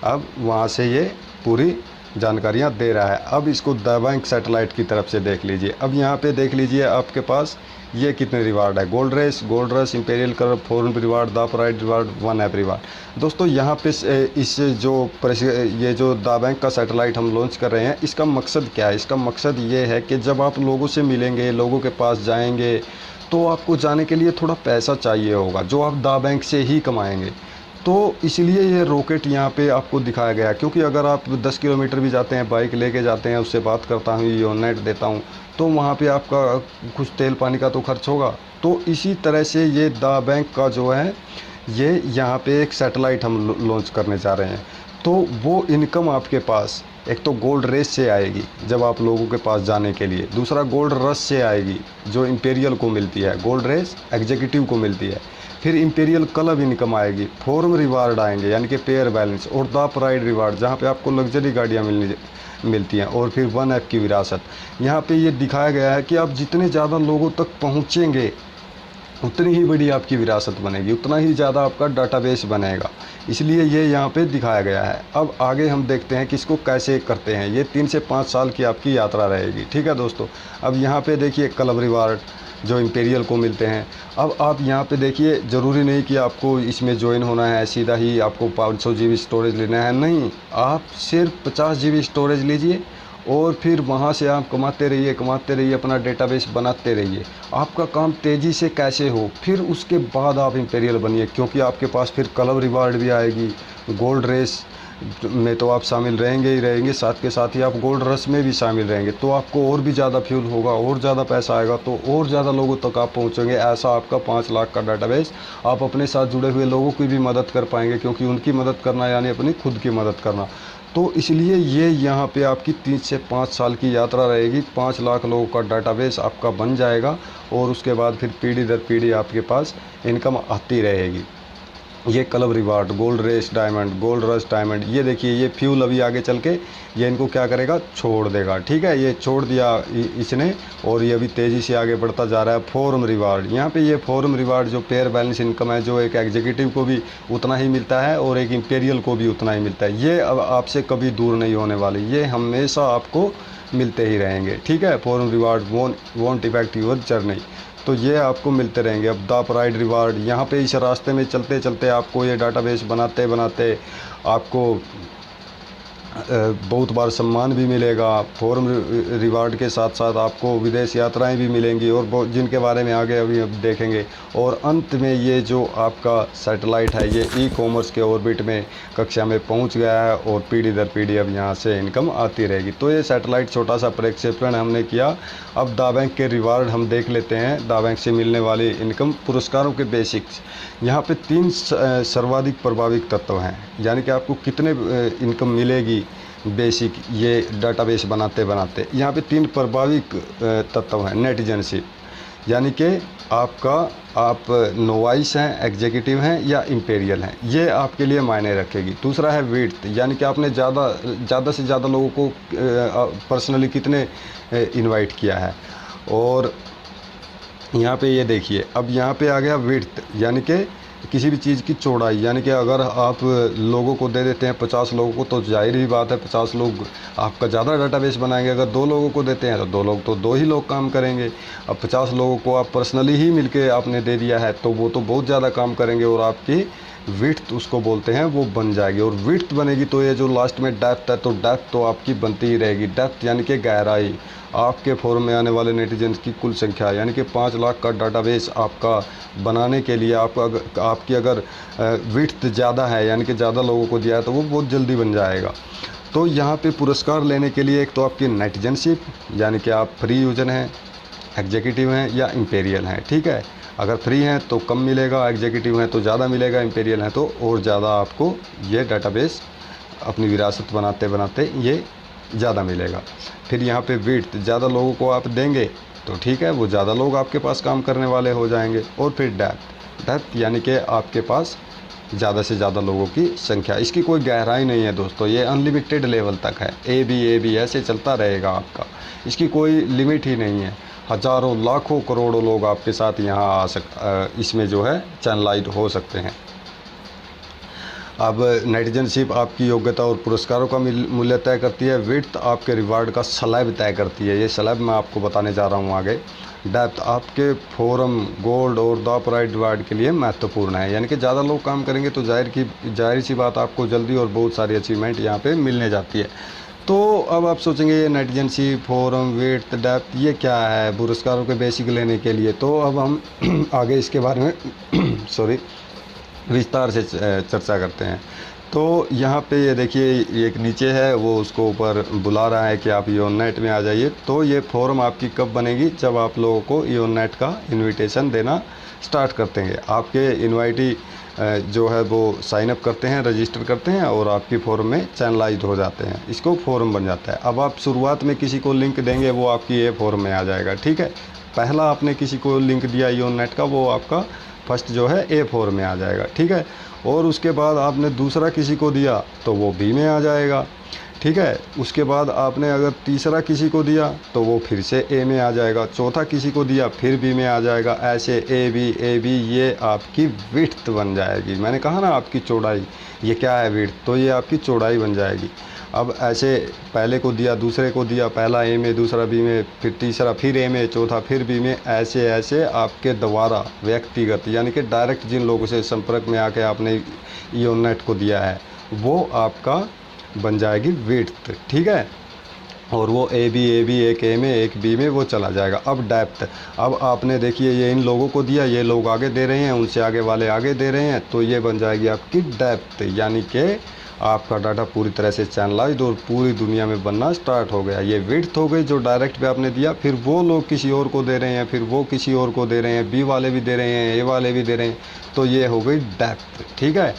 अब वहाँ से ये पूरी जानकारियाँ दे रहा है। अब इसको द बैंक सैटेलाइट की तरफ से देख लीजिए। अब यहाँ पे देख लीजिए आपके पास ये कितने रिवार्ड है, gold rush, imperial curve, forum reward, the pride reward, one app reward. दोस्तों यहाँ पे इस ये जो द बैंक का सैटेलाइट हम लॉन्च कर रहे हैं, इसका मकसद क्या है? इसका मकसद ये है कि जब आप लोगों से मिलेंगे, लोगों के पास जाएंगे, तो आपको जाने के लिए थोड़ा पैसा चाहिए होगा, जो आप द बैंक से ही कमाएंगे। तो इसलिए ये रॉकेट यहाँ पे आपको दिखाया गया, क्योंकि अगर आप 10 किलोमीटर भी जाते हैं, बाइक लेके जाते हैं, उससे बात करता हूँ, योनेट देता हूँ, तो वहाँ पे आपका कुछ तेल पानी का तो खर्च होगा। तो इसी तरह से ये दा बैंक का जो है ये यहाँ पे एक सैटेलाइट हम लॉन्च करने जा रहे हैं। तो वो इनकम आपके पास एक तो गोल्ड रेस से आएगी जब आप लोगों के पास जाने के लिए, दूसरा गोल्ड रश से आएगी जो इंपीरियल को मिलती है, गोल्ड रेस एग्जीक्यूटिव को मिलती है, फिर इंपीरियल क्लब इनकम आएगी, फॉर्म रिवार्ड आएंगे यानी कि पेयर बैलेंस, और द प्राइड रिवार्ड जहाँ पे आपको लग्जरी गाड़ियाँ मिलती हैं, और फिर 1 ऐप की विरासत। यहाँ पे ये दिखाया गया है कि आप जितने ज़्यादा लोगों तक पहुँचेंगे उतनी ही बड़ी आपकी विरासत बनेगी, उतना ही ज़्यादा आपका डाटाबेस बनेगा, इसलिए ये यहाँ पे दिखाया गया है। अब आगे हम देखते हैं कि इसको कैसे करते हैं। ये 3 से 5 साल की आपकी यात्रा रहेगी, ठीक है दोस्तों। अब यहाँ पे देखिए क्लब रिवार्ड जो इंपीरियल को मिलते हैं। अब आप यहाँ पे देखिए, ज़रूरी नहीं कि आपको इसमें ज्वाइन होना है सीधा ही आपको 500 GB स्टोरेज लेना है, नहीं, आप सिर्फ 50 GB स्टोरेज लीजिए और फिर वहाँ से आप कमाते रहिए, अपना डेटाबेस बनाते रहिए। आपका काम तेज़ी से कैसे हो, फिर उसके बाद आप इंपीरियल बनिए, क्योंकि आपके पास फिर क्लब रिवार्ड भी आएगी, गोल्ड रेस में तो आप शामिल रहेंगे ही रहेंगे, साथ के साथ ही आप गोल्ड रश में भी शामिल रहेंगे, तो आपको और भी ज़्यादा फ्यूल होगा, और ज़्यादा पैसा आएगा, तो और ज़्यादा लोगों तक आप पहुँचेंगे। ऐसा आपका 5 लाख का डाटाबेस, आप अपने साथ जुड़े हुए लोगों की भी मदद कर पाएंगे, क्योंकि उनकी मदद करना यानी अपनी खुद की मदद करना। तो इसलिए ये यहाँ पे आपकी 3 से 5 साल की यात्रा रहेगी। 5 लाख लोगों का डाटाबेस आपका बन जाएगा और उसके बाद फिर पीढ़ी दर पीढ़ी आपके पास इनकम आती रहेगी। ये club reward, gold race diamond, gold rush diamond, ये देखिए ये फ्यूल अभी आगे चल के ये इनको क्या करेगा, छोड़ देगा, ठीक है। ये छोड़ दिया इसने और ये अभी तेज़ी से आगे बढ़ता जा रहा है। फॉर्म रिवार्ड, यहाँ पे ये फॉर्म रिवार्ड जो पेयर बैलेंस इनकम है, जो एक एग्जीक्यूटिव को भी उतना ही मिलता है और एक इंपीरियल को भी उतना ही मिलता है, ये अब आपसे कभी दूर नहीं होने वाले, ये हमेशा आपको मिलते ही रहेंगे, ठीक है। Form reward won't affect your journey, तो ये आपको मिलते रहेंगे। अब द प्राइड रिवार्ड, यहाँ पे इस रास्ते में चलते चलते आपको ये डाटाबेस बनाते बनाते आपको बहुत बार सम्मान भी मिलेगा। फॉर्म रिवार्ड के साथ साथ आपको विदेश यात्राएं भी मिलेंगी और जिनके बारे में आगे अभी अब देखेंगे। और अंत में ये जो आपका सैटेलाइट है ये ई-कॉमर्स के ऑर्बिट में कक्षा में पहुंच गया है और पीढ़ी दर पीढ़ी अब यहाँ से इनकम आती रहेगी। तो ये सैटेलाइट छोटा सा प्रक्षेपण हमने किया। अब दा बैंक के रिवार्ड हम देख लेते हैं, दा बैंक से मिलने वाली इनकम, पुरस्कारों के बेसिक्स। यहाँ पे 3 सर्वाधिक प्रभावित तत्व हैं, यानी कि आपको कितने इनकम मिलेगी बेसिक ये डाटाबेस बनाते बनाते। यहाँ पे 3 प्रभावित तत्व हैं। नेटिजनशिप, यानी कि आप नोवाइस हैं, एग्जीक्यूटिव हैं या इंपीरियल हैं, ये आपके लिए मायने रखेगी। दूसरा है विड्थ, यानी कि आपने ज़्यादा से ज़्यादा लोगों को पर्सनली कितने इनवाइट किया है। और यहाँ पे ये देखिए, अब यहाँ पे आ गया विड्थ, यानी कि किसी भी चीज़ की चौड़ाई, यानी कि अगर आप लोगों को दे देते हैं 50 लोगों को, तो जाहिर ही बात है 50 लोग आपका ज़्यादा डाटाबेस बनाएंगे। अगर 2 लोगों को देते हैं तो 2 लोग तो 2 ही लोग काम करेंगे। अब 50 लोगों को आप पर्सनली ही मिलके आपने दे दिया है तो वो तो बहुत ज़्यादा काम करेंगे और आपकी विड्थ उसको बोलते हैं वो बन जाएगी। और विड्थ बनेगी तो ये जो लास्ट में डेप्थ है, तो डेप्थ तो आपकी बनती ही रहेगी। डेप्थ यानी कि गहराई, आपके फोरम में आने वाले नेटिजन्स की कुल संख्या, यानी कि 5 लाख का डाटाबेस आपका बनाने के लिए आपकी अगर विड्थ ज़्यादा है, यानी कि ज़्यादा लोगों को दिया है, तो वो बहुत जल्दी बन जाएगा। तो यहाँ पे पुरस्कार लेने के लिए एक तो आपकी नेटिजनशिप, यानी कि आप फ्री यूजर हैं, एग्जीक्यूटिव हैं या इंपीरियल हैं, ठीक है। अगर फ्री हैं तो कम मिलेगा, एग्जीक्यूटिव हैं तो ज़्यादा मिलेगा, इंपीरियल हैं तो और ज़्यादा आपको ये डाटाबेस अपनी विरासत बनाते बनाते ये ज़्यादा मिलेगा। फिर यहाँ पे विड्थ, ज़्यादा लोगों को आप देंगे तो ठीक है, वो ज़्यादा लोग आपके पास काम करने वाले हो जाएंगे। और फिर डेप्थ यानी कि आपके पास ज़्यादा से ज़्यादा लोगों की संख्या। इसकी कोई गहराई नहीं है दोस्तों, ये अनलिमिटेड लेवल तक है, ए बी ऐसे चलता रहेगा आपका, इसकी कोई लिमिट ही नहीं है। हज़ारों लाखों करोड़ों लोग आपके साथ यहाँ इसमें जो है चैनलाइज हो सकते हैं। अब नेटिजनशिप आपकी योग्यता और पुरस्कारों का मूल्य तय करती है। विड्थ आपके रिवार्ड का स्लैब तय करती है, ये स्लैब मैं आपको बताने जा रहा हूँ आगे। डेप्थ आपके फोरम, गोल्ड और द प्राइड रिवार्ड के लिए महत्वपूर्ण है, यानी कि ज़्यादा लोग काम करेंगे तो जाहिर सी बात आपको जल्दी और बहुत सारी अचीवमेंट यहाँ पे मिलने जाती है। तो अब आप सोचेंगे ये नेटिजनशिप, फोरम, विड्थ, डेप्थ ये क्या है पुरस्कारों के बेसिक लेने के लिए। तो अब हम आगे इसके बारे में विस्तार से चर्चा करते हैं। तो यहाँ पे ये देखिए एक नीचे है, वो उसको ऊपर बुला रहा है कि आप योननेट में आ जाइए। तो ये फॉर्म आपकी कब बनेगी, जब आप लोगों को योननेट का इनविटेशन देना स्टार्ट करते हैं। आपके इनवाइटी जो है वो साइन अप करते हैं, रजिस्टर करते हैं और आपकी फॉर्म में चैनलाइज हो जाते हैं, इसको फॉर्म बन जाता है। अब आप शुरुआत में किसी को लिंक देंगे, वो आपकी ये फॉर्म में आ जाएगा, ठीक है। पहला आपने किसी को लिंक दिया योननेट का, वो आपका फर्स्ट जो है ए फॉर्म में आ जाएगा, ठीक है। और उसके बाद आपने दूसरा किसी को दिया तो वो बी में आ जाएगा, ठीक है। उसके बाद आपने अगर तीसरा किसी को दिया तो वो फिर से ए में आ जाएगा, चौथा किसी को दिया फिर बी में आ जाएगा, ऐसे ए बी ये आपकी विड्थ बन जाएगी। मैंने कहा ना आपकी चौड़ाई, ये क्या है विड्थ, तो ये आपकी चौड़ाई बन जाएगी। अब ऐसे पहले को दिया, दूसरे को दिया, पहला ए में, दूसरा बी में, फिर तीसरा फिर ए में, चौथा फिर बी में, ऐसे ऐसे आपके द्वारा व्यक्तिगत यानी कि डायरेक्ट जिन लोगों से संपर्क में आके आपने योननेट को दिया है वो आपका बन जाएगी विड्थ, ठीक है। और वो ए बी एक ए में एक बी में वो चला जाएगा। अब डेप्थ, अब आपने देखिए ये इन लोगों को दिया, ये लोग आगे दे रहे हैं, उनसे आगे वाले आगे दे रहे हैं, तो ये बन जाएगी आपकी डेप्थ, यानी कि आपका डाटा पूरी तरह से चैनलाइज्ड और पूरी दुनिया में बनना स्टार्ट हो गया। ये विड्थ हो गई जो डायरेक्ट पे आपने दिया, फिर वो लोग किसी और को दे रहे हैं, फिर वो किसी और को दे रहे हैं, बी वाले भी दे रहे हैं, ए वाले भी दे रहे हैं, तो ये हो गई डेप्थ, ठीक है।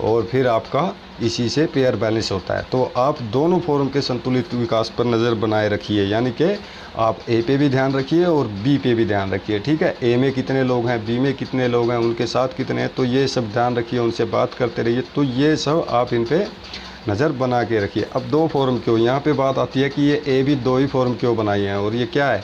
और फिर आपका इसी से पेयर बैलेंस होता है। तो आप दोनों फॉर्म के संतुलित विकास पर नज़र बनाए रखिए, यानी कि आप ए पे भी ध्यान रखिए और बी पे भी ध्यान रखिए, ठीक है। ए में कितने लोग हैं, बी में कितने लोग हैं, उनके साथ कितने हैं, तो ये सब ध्यान रखिए, उनसे बात करते रहिए। तो ये सब आप इन पे नज़र बना के रखिए। अब दो फॉर्म क्यों, यहाँ पे बात आती है कि ये ए बी दो ही फॉर्म क्यों बनाए हैं और ये क्या है।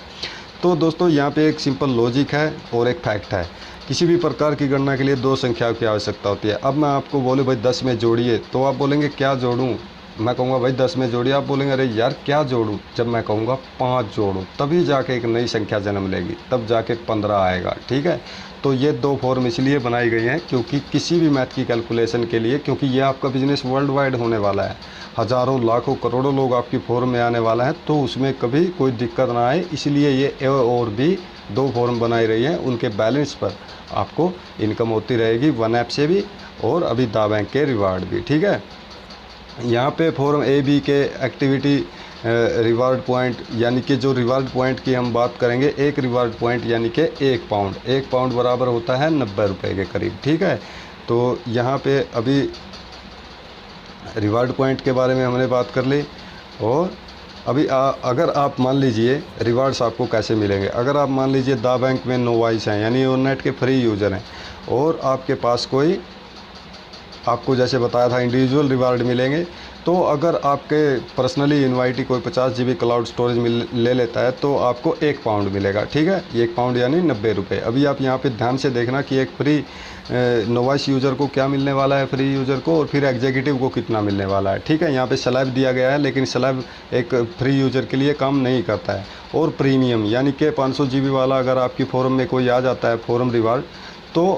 तो दोस्तों यहाँ पे एक सिंपल लॉजिक है और एक फैक्ट है। किसी भी प्रकार की गणना के लिए दो संख्याओं की आवश्यकता होती है। अब मैं आपको बोलूँ भाई 10 में जोड़िए, तो आप बोलेंगे क्या जोड़ूं, मैं कहूँगा भाई 10 में जोड़िए, आप बोलेंगे अरे यार क्या जोड़ूं, जब मैं कहूँगा 5 जोड़ो, तभी जाके एक नई संख्या जन्म लेगी, तब जाके 15 आएगा, ठीक है। तो ये दो फॉर्म इसलिए बनाई गई हैं क्योंकि किसी भी मैथ की कैलकुलेशन के लिए, क्योंकि ये आपका बिजनेस वर्ल्ड वाइड होने वाला है, हज़ारों लाखों करोड़ों लोग आपकी फॉर्म में आने वाला है, तो उसमें कभी कोई दिक्कत ना आए, इसलिए ये ए और बी दो फॉर्म बनाई रही हैं। उनके बैलेंस पर आपको इनकम होती रहेगी वन ऐप से भी और अभी दा बैंक के रिवार्ड भी, ठीक है। यहाँ पे फॉर्म ए बी के एक्टिविटी रिवार्ड पॉइंट, यानी कि जो रिवार्ड पॉइंट की हम बात करेंगे, एक रिवार्ड पॉइंट यानी कि 1 पाउंड, 1 पाउंड बराबर होता है 90 रुपये के करीब, ठीक है। तो यहाँ पे अभी रिवार्ड पॉइंट के बारे में हमने बात कर ली। और अभी अगर आप मान लीजिए रिवार्ड्स आपको कैसे मिलेंगे, अगर आप मान लीजिए दा बैंक में नोवाइस हैं, यानी योननेट के फ्री यूज़र हैं, और आपके पास कोई, आपको जैसे बताया था इंडिविजुअल रिवार्ड मिलेंगे, तो अगर आपके पर्सनली इनवाइटी कोई 50 GB क्लाउड स्टोरेज ले लेता है तो आपको 1 पाउंड मिलेगा, ठीक है। 1 पाउंड यानी 90 रुपये। अभी आप यहाँ पे ध्यान से देखना कि एक फ्री नोवाइस यूज़र को क्या मिलने वाला है, फ्री यूज़र को, और फिर एग्जीक्यूटिव को कितना मिलने वाला है, ठीक है। यहाँ पे स्लैब दिया गया है, लेकिन स्लैब एक फ्री यूज़र के लिए काम नहीं करता है। और प्रीमियम यानी कि 500 GB वाला अगर आपकी फॉर्म में कोई आ जाता है फॉर्म रिवार्ड, तो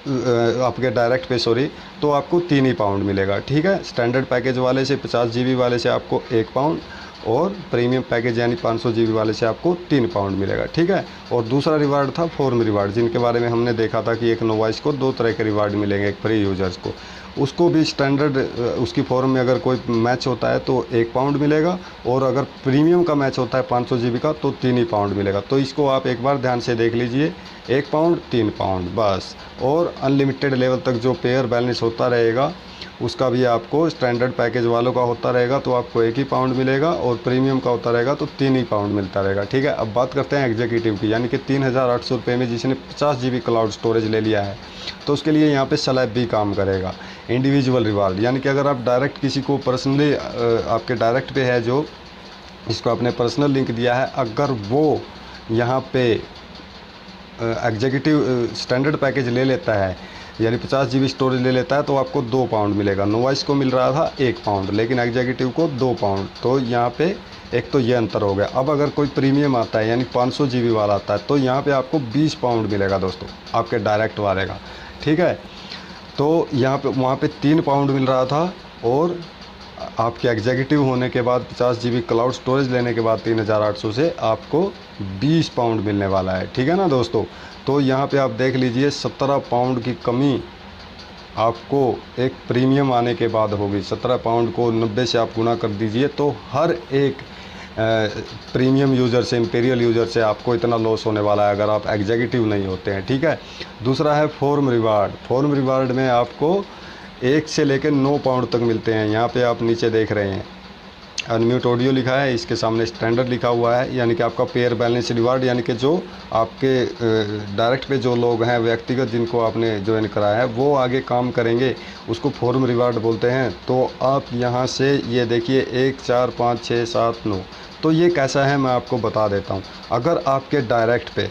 आपके डायरेक्ट पे सॉरी, तो आपको 3 ही पाउंड मिलेगा, ठीक है। स्टैंडर्ड पैकेज वाले से 50 GB वाले से आपको 1 पाउंड, और प्रीमियम पैकेज यानी 500 GB वाले से आपको 3 पाउंड मिलेगा, ठीक है। और दूसरा रिवार्ड था फॉर्म रिवार्ड, जिनके बारे में हमने देखा था कि एक नोवाइस को 2 तरह के रिवार्ड मिलेंगे, एक फ्री यूजर्स को, उसको भी स्टैंडर्ड उसकी फॉर्म में अगर कोई मैच होता है तो 1 पाउंड मिलेगा, और अगर प्रीमियम का मैच होता है 500 GB का तो 3 ही पाउंड मिलेगा। तो इसको आप एक बार ध्यान से देख लीजिए, 1 पाउंड 3 पाउंड बस। और अनलिमिटेड लेवल तक जो पेयर बैलेंस होता रहेगा उसका भी आपको, स्टैंडर्ड पैकेज वालों का होता रहेगा तो आपको 1 ही पाउंड मिलेगा, और प्रीमियम का होता रहेगा तो 3 ही पाउंड मिलता रहेगा, ठीक है। अब बात करते हैं एग्जीक्यूटिव की, यानी कि 3800 रुपये में जिसने 50 GB क्लाउड स्टोरेज ले लिया है, तो उसके लिए यहाँ पे स्लैब भी काम करेगा। इंडिविजुअल रिवार्ड यानी कि अगर आप डायरेक्ट किसी को पर्सनली, आपके डायरेक्ट पे है जो, इसको आपने पर्सनल लिंक दिया है, अगर वो यहाँ पे एग्जीक्यूटिव स्टैंडर्ड पैकेज ले लेता है, यानी 50 GB स्टोरेज ले लेता है, तो आपको 2 पाउंड मिलेगा। नोवाइस को मिल रहा था 1 पाउंड, लेकिन एग्जीक्यूटिव को 2 पाउंड। तो यहाँ पे एक तो ये अंतर हो गया। अब अगर कोई प्रीमियम आता है यानी 500 GB वाला आता है, तो यहाँ पे आपको 20 पाउंड मिलेगा दोस्तों, आपके डायरेक्ट वाले का, ठीक है। तो यहाँ पे, वहाँ पे 3 पाउंड मिल रहा था, और आपके एग्जीक्यूटिव होने के बाद 50 GB क्लाउड स्टोरेज लेने के बाद 3800 से आपको 20 पाउंड मिलने वाला है, ठीक है ना दोस्तों। तो यहाँ पे आप देख लीजिए 17 पाउंड की कमी आपको एक प्रीमियम आने के बाद होगी। 17 पाउंड को 90 से आप गुना कर दीजिए तो हर एक प्रीमियम यूज़र से, इंपीरियल यूज़र से आपको इतना लॉस होने वाला है अगर आप एग्जीक्यूटिव नहीं होते हैं, ठीक है। दूसरा है फॉर्म रिवार्ड। फॉर्म रिवार्ड में आपको 1 से लेकर 9 पाउंड तक मिलते हैं। यहाँ पे आप नीचे देख रहे हैं अनम्यूट ऑडियो लिखा है, इसके सामने स्टैंडर्ड लिखा हुआ है, यानी कि आपका पेयर बैलेंस रिवार्ड, यानी कि जो आपके डायरेक्ट पे जो लोग हैं व्यक्तिगत जिनको आपने ज्वाइन कराया है वो आगे काम करेंगे, उसको फॉर्म रिवार्ड बोलते हैं। तो आप यहाँ से ये देखिए 1 4 5 6 7 9, तो ये कैसा है मैं आपको बता देता हूँ। अगर आपके डायरेक्ट पे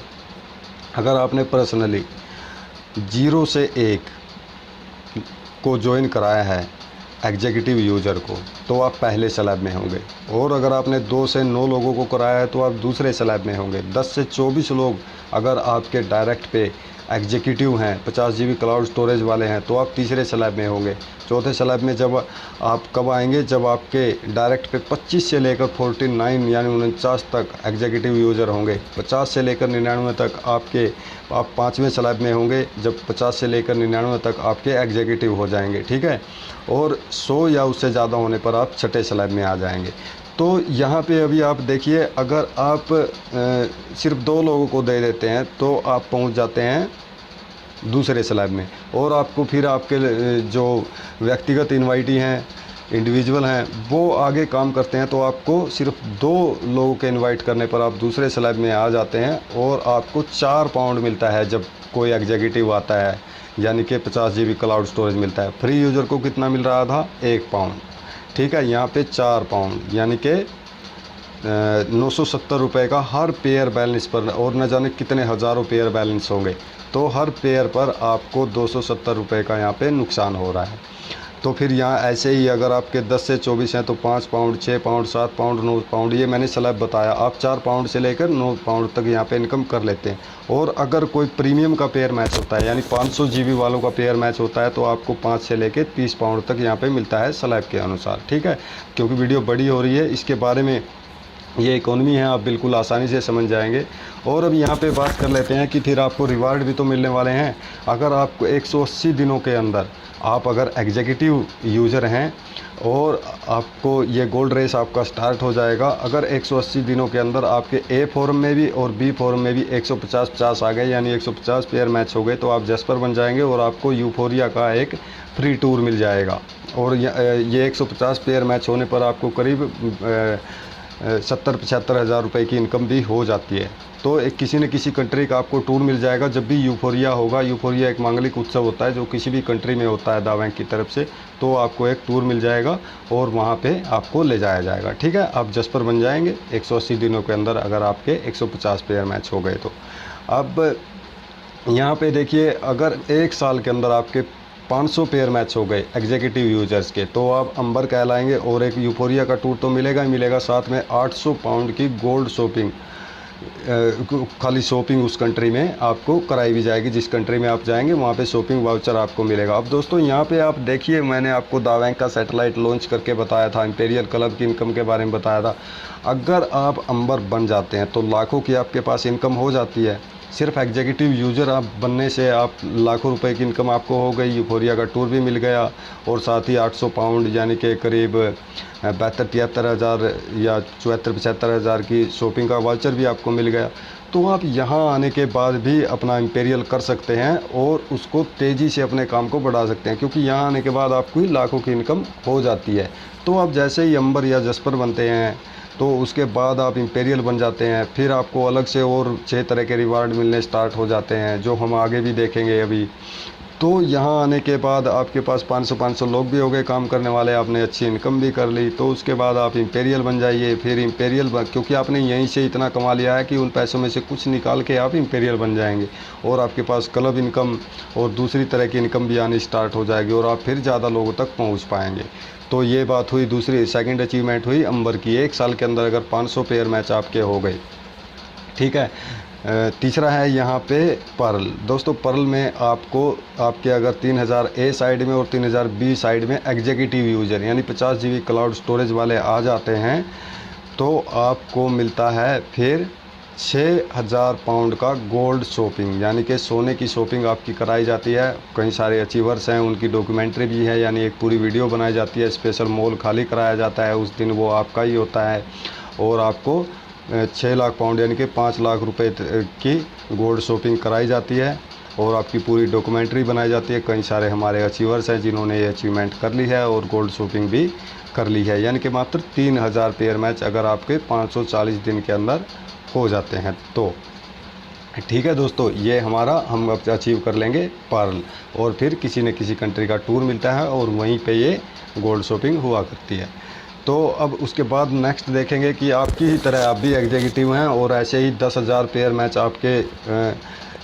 अगर आपने पर्सनली 0 से 1 को ज्वाइन कराया है एग्जीक्यूटिव यूज़र को, तो आप पहले स्लैब में होंगे। और अगर आपने 2 से 9 लोगों को कराया है तो आप दूसरे स्लैब में होंगे। 10 से 24 लोग अगर आपके डायरेक्ट पे एग्जीक्यूटिव हैं, 50 GB क्लाउड स्टोरेज वाले हैं, तो आप तीसरे स्लैब में होंगे। चौथे स्लैब में जब आप कब आएंगे, जब आपके डायरेक्ट पे 25 से लेकर 49 यानी 49 तक एग्जीक्यूटिव यूज़र होंगे। 50 से लेकर 99 तक आप 5वें स्लैब में होंगे, जब 50 से लेकर 99 तक आपके एग्जीक्यूटिव हो जाएंगे, ठीक है। और 100 या उससे ज़्यादा होने पर आप छठे स्लैब में आ जाएंगे। तो यहाँ पे अभी आप देखिए, अगर आप सिर्फ 2 लोगों को दे देते हैं तो आप पहुँच जाते हैं दूसरे स्लैब में। और आपको फिर आपके जो व्यक्तिगत इनवाइटी हैं, इंडिविजुअल हैं, वो आगे काम करते हैं, तो आपको सिर्फ 2 लोगों के इनवाइट करने पर आप दूसरे स्लैब में आ जाते हैं। और आपको 4 पाउंड मिलता है जब कोई एग्जीक्यूटिव आता है, यानी कि 50 GB क्लाउड स्टोरेज मिलता है। फ्री यूज़र को कितना मिल रहा था? 1 पाउंड, ठीक है। यहाँ पे 4 पाउंड यानी कि 970 रुपये का हर पेयर बैलेंस पर, और न जाने कितने हज़ारों पेयर बैलेंस होंगे, तो हर पेयर पर आपको 270 रुपये का यहाँ पे नुकसान हो रहा है। तो फिर यहाँ ऐसे ही अगर आपके 10 से 24 हैं तो 5 पाउंड, 6 पाउंड, 7 पाउंड, 9 पाउंड, ये मैंने स्लैब बताया। आप 4 पाउंड से लेकर 9 पाउंड तक यहाँ पे इनकम कर लेते हैं। और अगर कोई प्रीमियम का पेयर मैच होता है, यानी 500 GB वालों का पेयर मैच होता है, तो आपको 5 से लेकर 30 पाउंड तक यहाँ पे मिलता है स्लैब के अनुसार, ठीक है। क्योंकि वीडियो बड़ी हो रही है, इसके बारे में ये इकोनॉमी है, आप बिल्कुल आसानी से समझ जाएंगे। और अब यहाँ पे बात कर लेते हैं कि फिर आपको रिवार्ड भी तो मिलने वाले हैं। अगर आपको 180 दिनों के अंदर आप अगर एग्जीक्यूटिव यूज़र हैं और आपको ये गोल्ड रेस आपका स्टार्ट हो जाएगा। अगर 180 दिनों के अंदर आपके ए फॉर्म में भी और बी फॉर्म में भी 150-50 आ गए, यानी 150 पेयर मैच हो गए, तो आप जस्पर बन जाएंगे और आपको यूफोरिया का एक फ्री टूर मिल जाएगा। और ये 150 पेयर मैच होने पर आपको करीब 70-75 हज़ार रुपये की इनकम भी हो जाती है। तो एक किसी न किसी कंट्री का आपको टूर मिल जाएगा जब भी यूफोरिया होगा। यूफोरिया एक मांगलिक उत्सव होता है जो किसी भी कंट्री में होता है दा बैंक की तरफ से, तो आपको एक टूर मिल जाएगा और वहाँ पे आपको ले जाया जाएगा, ठीक है। आप जस्पर बन जाएंगे 180 दिनों के अंदर अगर आपके 150 पेयर मैच हो गए तो। अब यहाँ पे देखिए, अगर 1 साल के अंदर आपके 500 पेयर मैच हो गए एग्जीक्यूटिव यूज़र्स के, तो आप अंबर कहलाएंगे। और एक यूफोरिया का टूर तो मिलेगा ही मिलेगा, साथ में 800 पाउंड की गोल्ड शॉपिंग, खाली शॉपिंग उस कंट्री में आपको कराई भी जाएगी। जिस कंट्री में आप जाएंगे वहाँ पे शॉपिंग वाउचर आपको मिलेगा। अब दोस्तों यहाँ पे आप देखिए, मैंने आपको दा बैंक का सैटेलाइट लॉन्च करके बताया था, इंपीरियल क्लब की इनकम के बारे में बताया था। अगर आप अंबर बन जाते हैं तो लाखों की आपके पास इनकम हो जाती है। सिर्फ एग्जीक्यूटिव यूज़र आप बनने से आप लाखों रुपए की इनकम आपको हो गई। यूफोरिया का टूर भी मिल गया और साथ ही 800 पाउंड यानी कि करीब 72-73 हज़ार या 74-75 हज़ार की शॉपिंग का वाउचर भी आपको मिल गया। तो आप यहाँ आने के बाद भी अपना इंपीरियल कर सकते हैं और उसको तेज़ी से अपने काम को बढ़ा सकते हैं, क्योंकि यहाँ आने के बाद आपको लाखों की इनकम हो जाती है। तो आप जैसे ही अंबर या जस्पर बनते हैं तो उसके बाद आप इंपीरियल बन जाते हैं। फिर आपको अलग से और 6 तरह के रिवार्ड मिलने स्टार्ट हो जाते हैं, जो हम आगे भी देखेंगे अभी। तो यहाँ आने के बाद आपके पास 500 लोग भी हो गए काम करने वाले, आपने अच्छी इनकम भी कर ली। तो उसके बाद आप इंपीरियल बन जाइए। फिर इंपीरियल क्योंकि आपने यहीं से इतना कमा लिया है कि उन पैसों में से कुछ निकाल के आप इंपीरियल बन जाएंगे और आपके पास क्लब इनकम और दूसरी तरह की इनकम भी आनी स्टार्ट हो जाएगी और आप फिर ज़्यादा लोगों तक पहुँच पाएंगे। तो ये बात हुई दूसरी, सेकंड अचीवमेंट हुई अंबर की। 1 साल के अंदर अगर 500 पेयर मैच आपके हो गए, ठीक है। तीसरा है यहाँ पे पर्ल। दोस्तों पर्ल में आपको आपके अगर 3000 ए साइड में और 3000 बी साइड में एग्जीक्यूटिव यूज़र यानी 50 GB क्लाउड स्टोरेज वाले आ जाते हैं, तो आपको मिलता है फिर 6,000 पाउंड का गोल्ड शॉपिंग, यानी कि सोने की शॉपिंग आपकी कराई जाती है। कई सारे अचीवर्स हैं, उनकी डॉक्यूमेंट्री भी है, यानी एक पूरी वीडियो बनाई जाती है। स्पेशल मॉल खाली कराया जाता है, उस दिन वो आपका ही होता है। और आपको 6 लाख पाउंड यानी कि 5 लाख रुपए की गोल्ड शॉपिंग कराई जाती है और आपकी पूरी डॉक्यूमेंट्री बनाई जाती है। कई सारे हमारे अचीवर्स हैं जिन्होंने ये अचीवमेंट कर ली है और गोल्ड शॉपिंग भी कर ली है, यानी कि मात्र 3,000 पेयर मैच अगर आपके 540 दिन के अंदर हो जाते हैं तो। ठीक है दोस्तों, ये हमारा हम अब अचीव कर लेंगे पर्ल, और फिर किसी न किसी कंट्री का टूर मिलता है और वहीं पे ये गोल्ड शॉपिंग हुआ करती है। तो अब उसके बाद नेक्स्ट देखेंगे कि आपकी ही तरह आप भी एग्जीक्यूटिव हैं और ऐसे ही 10,000 पेयर मैच आपके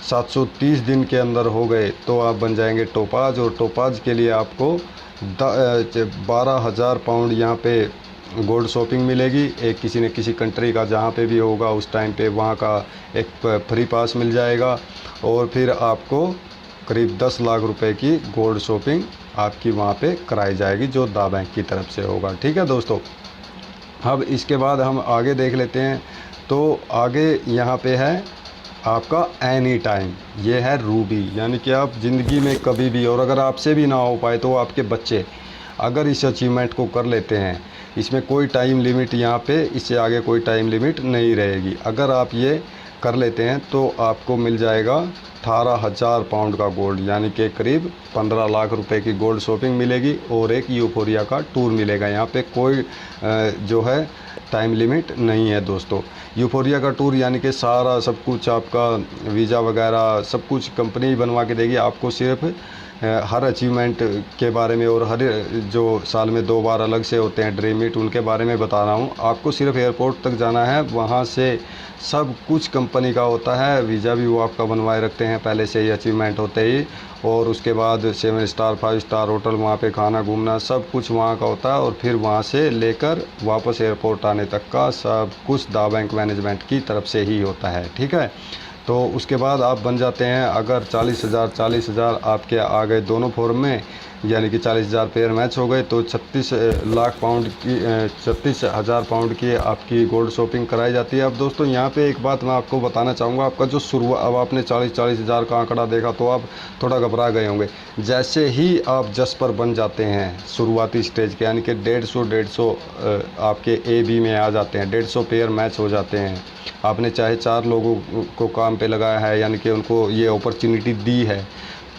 730 दिन के अंदर हो गए तो आप बन जाएंगे टोपाज। और टोपाज के लिए आपको 12,000 पाउंड यहाँ पे गोल्ड शॉपिंग मिलेगी। एक किसी न किसी कंट्री का जहाँ पे भी होगा उस टाइम पे वहाँ का एक फ्री पास मिल जाएगा और फिर आपको करीब 10 लाख रुपए की गोल्ड शॉपिंग आपकी वहाँ पे कराई जाएगी जो दा बैंक की तरफ से होगा। ठीक है दोस्तों, अब इसके बाद हम आगे देख लेते हैं। तो आगे यहाँ पे है आपका एनी टाइम, ये है रूबी, यानी कि आप ज़िंदगी में कभी भी, और अगर आपसे भी ना हो पाए तो आपके बच्चे अगर इस अचीवमेंट को कर लेते हैं, इसमें कोई टाइम लिमिट, यहाँ पे इससे आगे कोई टाइम लिमिट नहीं रहेगी। अगर आप ये कर लेते हैं तो आपको मिल जाएगा 18,000 पाउंड का गोल्ड, यानी कि करीब 15 लाख रुपए की गोल्ड शॉपिंग मिलेगी और एक यूफोरिया का टूर मिलेगा। यहाँ पे कोई जो है टाइम लिमिट नहीं है दोस्तों। यूफोरिया का टूर यानी कि सारा सब कुछ आपका वीज़ा वगैरह सब कुछ कंपनी बनवा के देगी आपको। सिर्फ हर अचीवमेंट के बारे में और हर जो साल में 2 बार अलग से होते हैं ड्रीम मीट, उनके बारे में बता रहा हूँ। आपको सिर्फ एयरपोर्ट तक जाना है, वहाँ से सब कुछ कंपनी का होता है। वीज़ा भी वो आपका बनवाए रखते हैं पहले से ही अचीवमेंट होते ही, और उसके बाद 7 स्टार 5 स्टार होटल, वहाँ पे खाना घूमना सब कुछ वहाँ का होता है। और फिर वहाँ से लेकर वापस एयरपोर्ट आने तक का सब कुछ दा बैंक मैनेजमेंट की तरफ से ही होता है। ठीक है, तो उसके बाद आप बन जाते हैं। अगर 40,000 आपके आ गए दोनों फॉर्म में, यानी कि 40,000 पेयर मैच हो गए तो 36 लाख पाउंड की 36,000 पाउंड की आपकी गोल्ड शॉपिंग कराई जाती है। अब दोस्तों यहाँ पे एक बात मैं आपको बताना चाहूँगा, आपका जो शुरुआत, अब आपने 40,000 का आंकड़ा देखा तो आप थोड़ा घबरा गए होंगे। जैसे ही आप जस्पर बन जाते हैं शुरुआती स्टेज के, यानी कि 150 आपके AB में आ जाते हैं, 150 पेयर मैच हो जाते हैं। आपने चाहे 4 लोगों को काम पे लगाया है, यानी कि उनको ये अपॉर्चुनिटी दी है,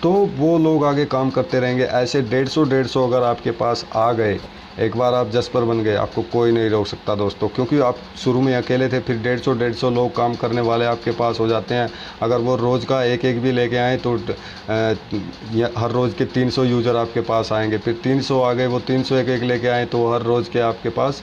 तो वो लोग आगे काम करते रहेंगे। ऐसे 150 अगर आपके पास आ गए, एक बार आप जस्पर बन गए, आपको कोई नहीं रोक सकता दोस्तों, क्योंकि आप शुरू में अकेले थे। फिर 150 लोग काम करने वाले आपके पास हो जाते हैं। अगर वो रोज़ का एक भी लेके आए तो हर रोज़ के 300 यूज़र आपके पास आएंगे। फिर 300 आ गए, वो 300 एक लेके आए तो हर रोज़ के आपके पास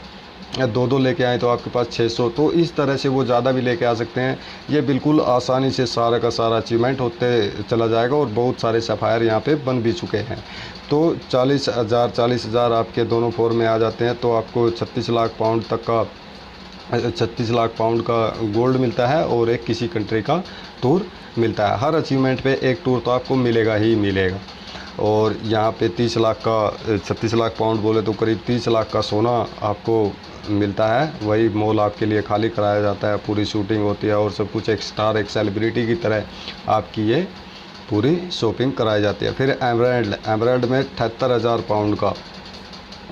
2 लेके आए तो आपके पास 600। तो इस तरह से वो ज़्यादा भी लेके आ सकते हैं। ये बिल्कुल आसानी से सारा का सारा अचीवमेंट होते चला जाएगा और बहुत सारे सफ़ायर यहाँ पे बन भी चुके हैं। तो 40,000 आपके दोनों फॉर्म में आ जाते हैं तो आपको 36 लाख पाउंड तक का 36 लाख पाउंड का गोल्ड मिलता है और एक किसी कंट्री का टूर मिलता है। हर अचीवमेंट पे एक टूर तो आपको मिलेगा ही मिलेगा। और यहाँ पे 30 लाख का 36 लाख पाउंड बोले तो करीब 30 लाख का सोना आपको मिलता है। वही मॉल आपके लिए खाली कराया जाता है, पूरी शूटिंग होती है और सब कुछ एक स्टार एक सेलिब्रिटी की तरह आपकी ये पूरी शॉपिंग कराई जाती है। फिर एमराल्ड में 78,000 पाउंड का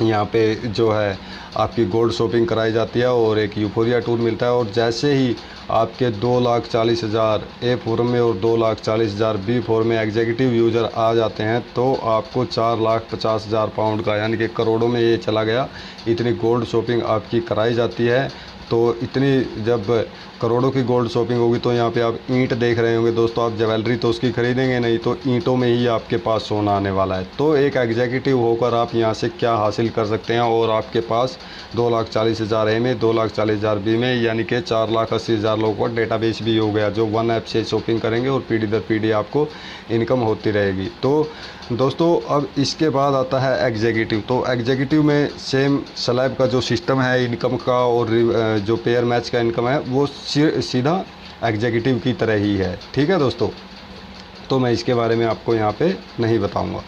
यहाँ पे जो है आपकी गोल्ड शॉपिंग कराई जाती है और एक यूफोरिया टूर मिलता है। और जैसे ही आपके 2,40,000 ए फॉर्म में और 2,40,000 बी फॉर्म में एग्जीक्यूटिव यूज़र आ जाते हैं तो आपको 4,50,000 पाउंड का, यानी कि करोड़ों में ये चला गया, इतनी गोल्ड शॉपिंग आपकी कराई जाती है। तो इतनी जब करोड़ों की गोल्ड शॉपिंग होगी तो यहाँ पे आप ईंट देख रहे होंगे दोस्तों। आप ज्वेलरी तो उसकी ख़रीदेंगे नहीं, तो ईंटों में ही आपके पास सोना आने वाला है। तो एक एग्जीक्यूटिव होकर आप यहाँ से क्या हासिल कर सकते हैं, और आपके पास 2,40,000 ए में 2,40,000 बी में, यानी कि 4,80,000 लोगों का डेटाबेस भी हो गया जो वन ऐप से शॉपिंग करेंगे और पीढ़ी दर पीढ़ी आपको इनकम होती रहेगी। तो दोस्तों अब इसके बाद आता है एग्जीक्यूटिव। तो एग्जीक्यूटिव में सेम स्लैब का जो सिस्टम है इनकम का और जो पेयर मैच का इनकम है वो सीधा एग्जीक्यूटिव की तरह ही है। ठीक है दोस्तों, तो मैं इसके बारे में आपको यहाँ पे नहीं बताऊँगा।